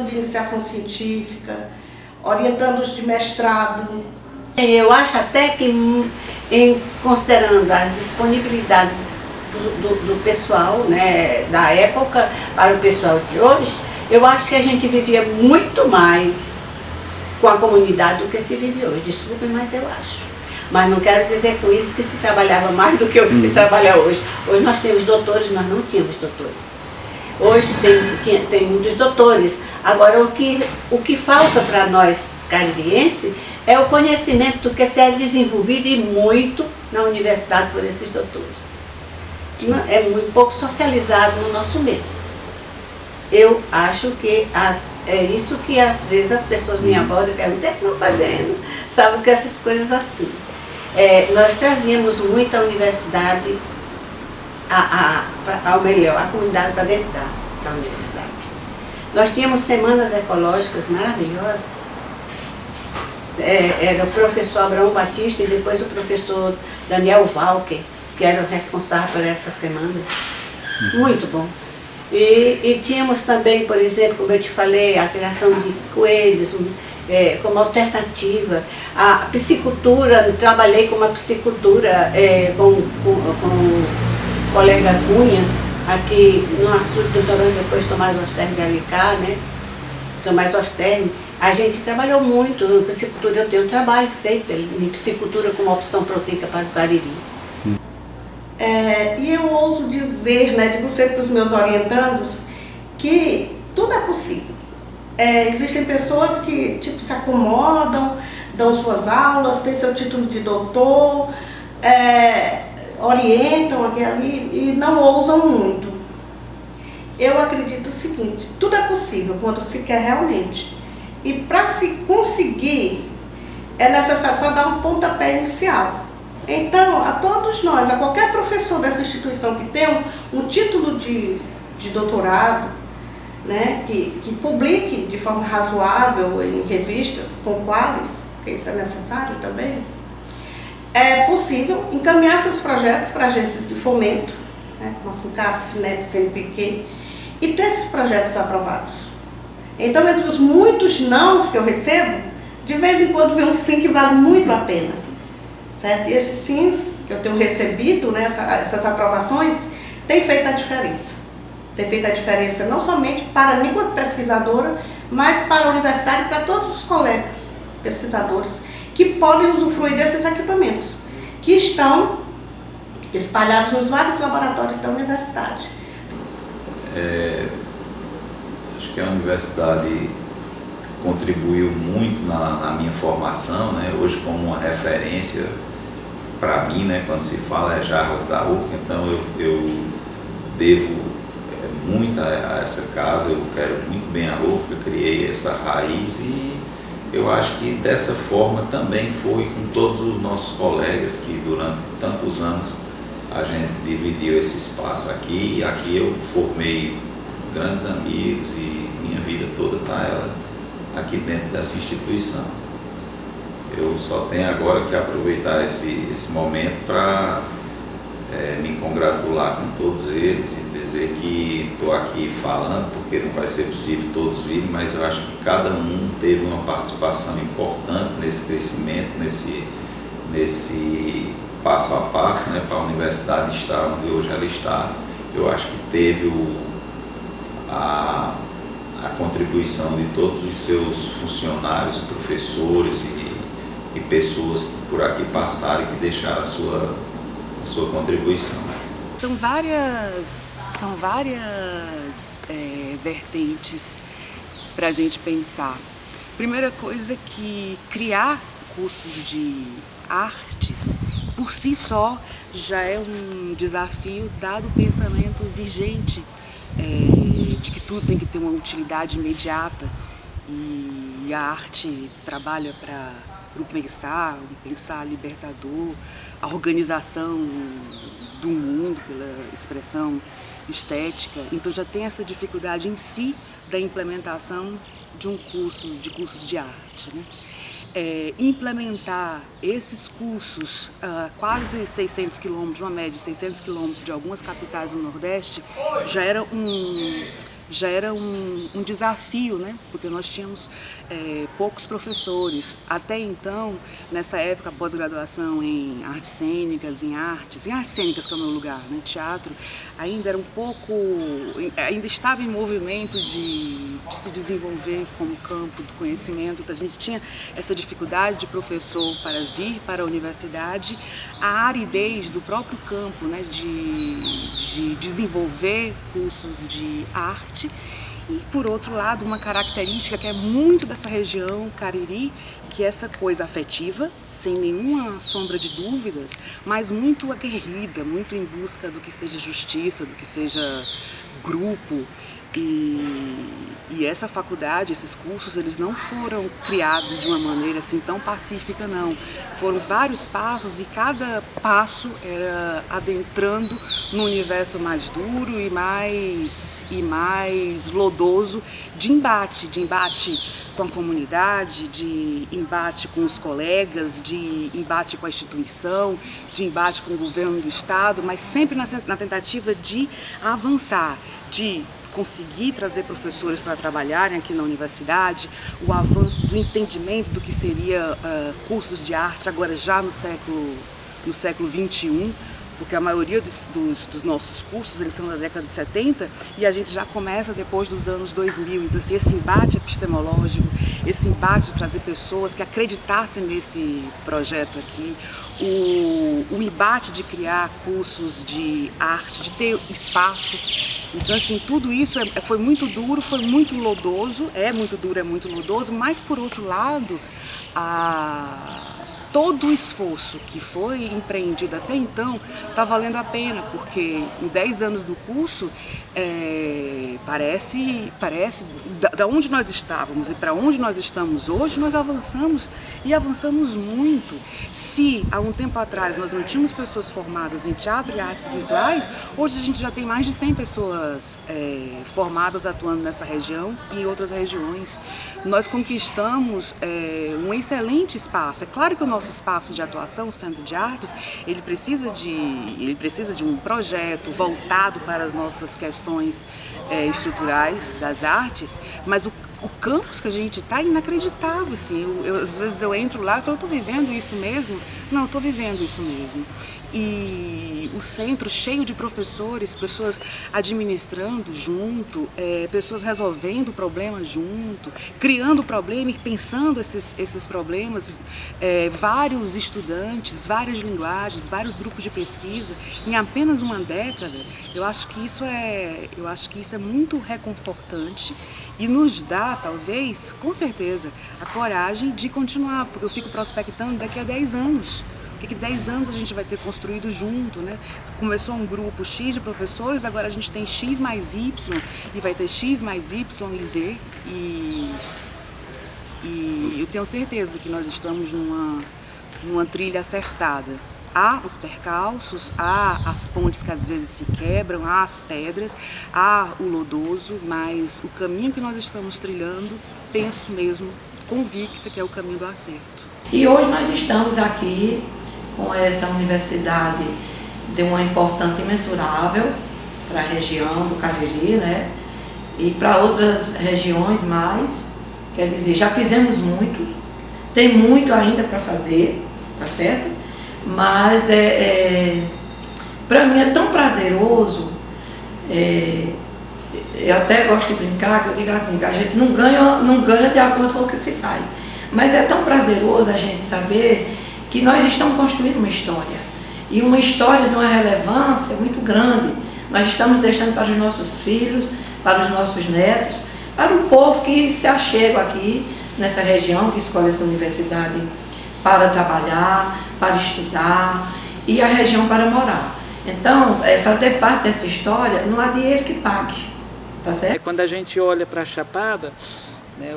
de iniciação científica, orientandos de mestrado. Eu acho até que, considerando as disponibilidades do pessoal, né, da época para o pessoal de hoje, eu acho que a gente vivia muito mais com a comunidade do que se vive hoje. Desculpem, mas eu acho. Mas não quero dizer com isso que se trabalhava mais do que o que se trabalha hoje. Hoje nós temos doutores, nós não tínhamos doutores. Hoje tem muitos doutores. Agora, o que falta para nós caririenses é o conhecimento do que se é desenvolvido e muito na universidade por esses doutores. É muito pouco socializado no nosso meio. Eu acho que é isso que às vezes as pessoas me abordam e perguntam: o que estão fazendo? Sabe que essas coisas assim. Nós trazíamos muito a universidade, ao melhor, a comunidade para dentro da universidade. Nós tínhamos semanas ecológicas maravilhosas. Era o professor Abraão Batista e depois o professor Daniel Walker, que era o responsável por essas semanas. Muito bom. E tínhamos também, por exemplo, como eu te falei, a criação de coelhos como alternativa. A piscicultura, trabalhei com uma piscicultura com o colega Cunha, aqui no açude do Torão, depois Tomás Osterme de Alicá, né? Tomás Osterme. A gente trabalhou muito em piscicultura, eu tenho um trabalho feito em piscicultura como opção proteica para o Cariri. E eu ouso dizer, né, digo sempre para os meus orientandos, que tudo é possível. Existem pessoas que se acomodam, dão suas aulas, têm seu título de doutor, orientam aqui ali e não ousam muito. Eu acredito o seguinte: tudo é possível quando se quer realmente. E para se conseguir, é necessário só dar um pontapé inicial. Então, a todos nós, a qualquer professor dessa instituição que tenha um título de doutorado, né, que publique de forma razoável em revistas com quais, porque isso é necessário também, é possível encaminhar seus projetos para agências de fomento, né, como a FUNCAP, FINEP, CNPq, e ter esses projetos aprovados. Então, entre os muitos nãos que eu recebo, de vez em quando vem um sim que vale muito a pena. Certo? E esses sims que eu tenho recebido, né, essas aprovações, têm feito a diferença. Tem feito a diferença não somente para mim como pesquisadora, mas para a universidade e para todos os colegas pesquisadores que podem usufruir desses equipamentos, que estão espalhados nos vários laboratórios da universidade. Acho que a universidade contribuiu muito na minha formação, né? Hoje como uma referência para mim, né? Quando se fala Jarbas da URCA, então eu devo muito a essa casa, eu quero muito bem a URCA, criei essa raiz e eu acho que dessa forma também foi com todos os nossos colegas que durante tantos anos a gente dividiu esse espaço aqui, e aqui eu formei grandes amigos e minha vida toda está ela aqui dentro dessa instituição. Eu só tenho agora que aproveitar esse momento para me congratular com todos eles e dizer que estou aqui falando, porque não vai ser possível todos virem, mas eu acho que cada um teve uma participação importante nesse crescimento, nesse passo a passo, né, para a universidade estar onde hoje ela está. Eu acho que teve a contribuição de todos os seus funcionários, professores e pessoas que por aqui passaram e que deixaram a sua sua contribuição. São várias vertentes para a gente pensar. Primeira coisa é que criar cursos de artes, por si só, já é um desafio, dado o pensamento vigente de que tudo tem que ter uma utilidade imediata e a arte trabalha para o pensar libertador, a organização do mundo pela expressão estética. Então já tem essa dificuldade em si da implementação de cursos de arte, né? Implementar esses cursos quase 600 quilômetros, uma média de 600 quilômetros de algumas capitais do Nordeste, já era um desafio, né? Porque nós tínhamos poucos professores. Até então, nessa época, pós-graduação em artes cênicas, em artes cênicas que é o meu lugar, né? Teatro, ainda era ainda estava em movimento de se desenvolver como campo do conhecimento. Então, a gente tinha essa dificuldade de professor para vir para a universidade, a aridez do próprio campo, né? de desenvolver cursos de arte. E, por outro lado, uma característica que é muito dessa região, Cariri, que é essa coisa afetiva, sem nenhuma sombra de dúvidas, mas muito aguerrida, muito em busca do que seja justiça, do que seja grupo. E essa faculdade, esses cursos, eles não foram criados de uma maneira assim tão pacífica, não. Foram vários passos e cada passo era adentrando no universo mais duro e mais lodoso de embate com a comunidade, de embate com os colegas, de embate com a instituição, de embate com o governo do Estado, mas sempre na tentativa de avançar, de conseguir trazer professores para trabalharem aqui na universidade, o avanço do entendimento do que seria cursos de arte agora já no século XXI, porque a maioria dos nossos cursos eles são da década de 70 e a gente já começa depois dos anos 2000. Então, assim, esse embate epistemológico, esse embate de trazer pessoas que acreditassem nesse projeto aqui, o embate de criar cursos de arte, de ter espaço. Então, assim, tudo isso foi muito duro, foi muito lodoso, é muito duro, é muito lodoso, mas, por outro lado, todo o esforço que foi empreendido até então está valendo a pena, porque em 10 anos do curso, parece da onde nós estávamos e para onde nós estamos hoje, nós avançamos e avançamos muito. Se há um tempo atrás nós não tínhamos pessoas formadas em teatro e artes visuais, hoje a gente já tem mais de 100 pessoas formadas atuando nessa região e em outras regiões. Nós conquistamos um excelente espaço. É claro que o nosso espaço de atuação, o Centro de Artes, ele precisa de um projeto voltado para as nossas questões estruturais das artes, mas o campus que a gente está é inacreditável, assim. Às vezes eu entro lá e falo, eu estou vivendo isso mesmo? Não, eu estou vivendo isso mesmo. E o centro cheio de professores, pessoas administrando junto, pessoas resolvendo problemas junto, criando problema e pensando esses problemas, vários estudantes, várias linguagens, vários grupos de pesquisa, em apenas uma década. Eu acho que isso é muito reconfortante e nos dá, talvez, com certeza, a coragem de continuar, porque eu fico prospectando daqui a 10 anos. Que 10 anos a gente vai ter construído junto, né? Começou um grupo X de professores, agora a gente tem X mais Y e vai ter X mais Y e Z e eu tenho certeza que nós estamos numa trilha acertada. Há os percalços, há as pontes que às vezes se quebram, há as pedras, há o lodoso, mas o caminho que nós estamos trilhando, penso mesmo, convicta que é o caminho do acerto. E hoje nós estamos aqui com essa universidade de uma importância imensurável para a região do Cariri, né? E para outras regiões mais, quer dizer, já fizemos muito, tem muito ainda para fazer, tá certo? Mas para mim é tão prazeroso, eu até gosto de brincar, que eu digo assim, que a gente não ganha de acordo com o que se faz, mas é tão prazeroso a gente saber que nós estamos construindo uma história e uma história de uma relevância muito grande. Nós estamos deixando para os nossos filhos, para os nossos netos, para o povo que se achega aqui nessa região, que escolhe essa universidade para trabalhar, para estudar e a região para morar. Então, fazer parte dessa história, não há dinheiro que pague, tá certo? Quando a gente olha para a Chapada, né,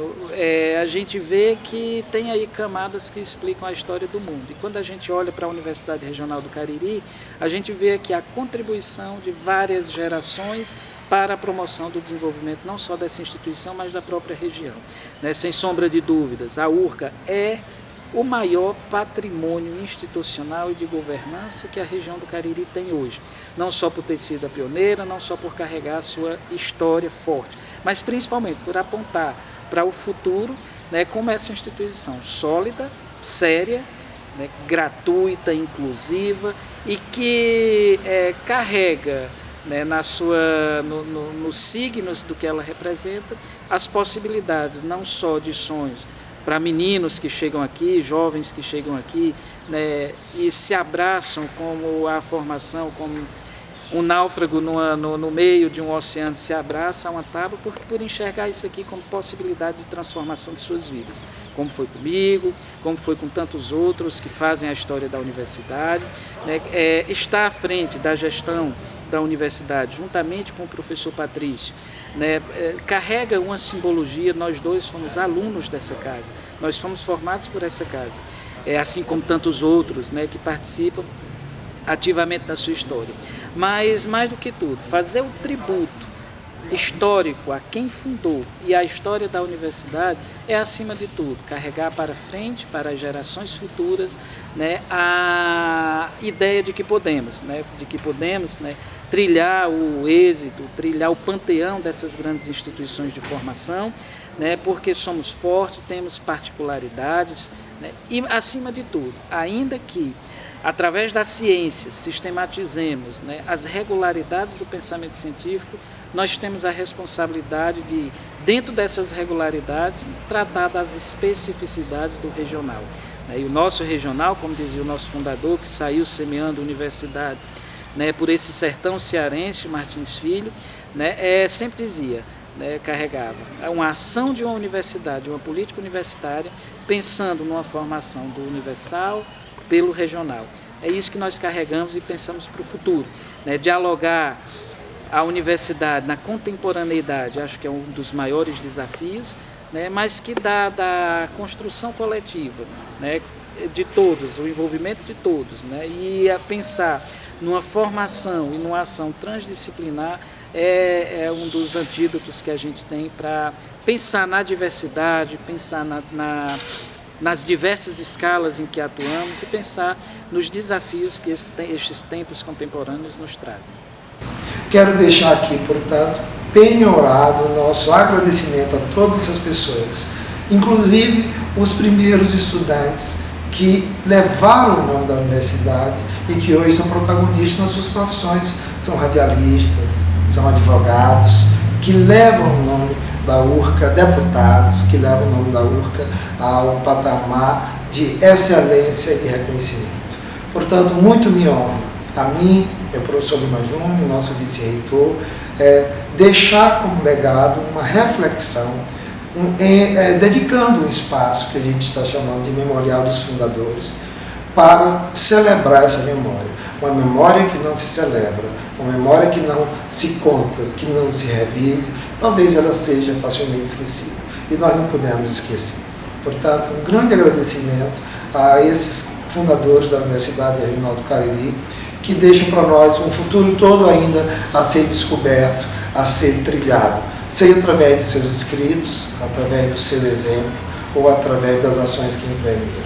a gente vê que tem aí camadas que explicam a história do mundo. E quando a gente olha para a Universidade Regional do Cariri, a gente vê aqui a contribuição de várias gerações para a promoção do desenvolvimento não só dessa instituição, mas da própria região. Né, sem sombra de dúvidas, a URCA é o maior patrimônio institucional e de governança que a região do Cariri tem hoje. Não só por ter sido a pioneira, não só por carregar a sua história forte, mas principalmente por apontar para o futuro, né, como essa instituição sólida, séria, né, gratuita, inclusiva e que carrega, né, nos signos do que ela representa as possibilidades não só de sonhos para meninos que chegam aqui, jovens que chegam aqui, né, e se abraçam como a formação, como um náufrago no meio de um oceano se abraça a uma tábua por enxergar isso aqui como possibilidade de transformação de suas vidas, como foi comigo, como foi com tantos outros que fazem a história da universidade, né, está à frente da gestão da universidade, juntamente com o professor Patrício, né, carrega uma simbologia. Nós dois fomos alunos dessa casa, nós fomos formados por essa casa, assim como tantos outros, né, que participam ativamente da sua história. Mas, mais do que tudo, fazer o tributo histórico a quem fundou e a história da universidade é, acima de tudo, carregar para frente, para as gerações futuras, né, a ideia de que podemos, né, trilhar o êxito, trilhar o panteão dessas grandes instituições de formação, né, porque somos fortes, temos particularidades, né, e, acima de tudo, ainda que através da ciência sistematizemos, né, as regularidades do pensamento científico, nós temos a responsabilidade de, dentro dessas regularidades, tratar das especificidades do regional. E o nosso regional, como dizia o nosso fundador, que saiu semeando universidades, né, por esse sertão cearense, Martins Filho, né, sempre dizia, né, carregava uma ação de uma universidade, uma política universitária, pensando numa formação do universal pelo regional. É isso que nós carregamos e pensamos para o futuro, né, dialogar a universidade na contemporaneidade, acho que é um dos maiores desafios, né, mas que dá da construção coletiva, né, de todos, o envolvimento de todos, né, e a pensar numa formação e numa ação transdisciplinar é um dos antídotos que a gente tem para pensar na diversidade, pensar nas diversas escalas em que atuamos e pensar nos desafios que estes tempos contemporâneos nos trazem. Quero deixar aqui, portanto, penhorado o nosso agradecimento a todas essas pessoas, inclusive os primeiros estudantes que levaram o nome da universidade e que hoje são protagonistas nas suas profissões, são radialistas, são advogados, que levam o nome da URCA, deputados que levam o nome da URCA ao patamar de excelência e de reconhecimento. Portanto, muito me honra, a mim, o professor Lima Júnior, nosso vice-reitor, deixar como legado uma reflexão, dedicando um espaço que a gente está chamando de Memorial dos Fundadores, para celebrar essa memória. Uma memória que não se celebra, uma memória que não se conta, que não se revive, talvez ela seja facilmente esquecida. E nós não podemos esquecer. Portanto, um grande agradecimento a esses fundadores da Universidade Regional do Cariri, que deixam para nós um futuro todo ainda a ser descoberto, a ser trilhado, seja através de seus escritos, através do seu exemplo ou através das ações que empreenderam.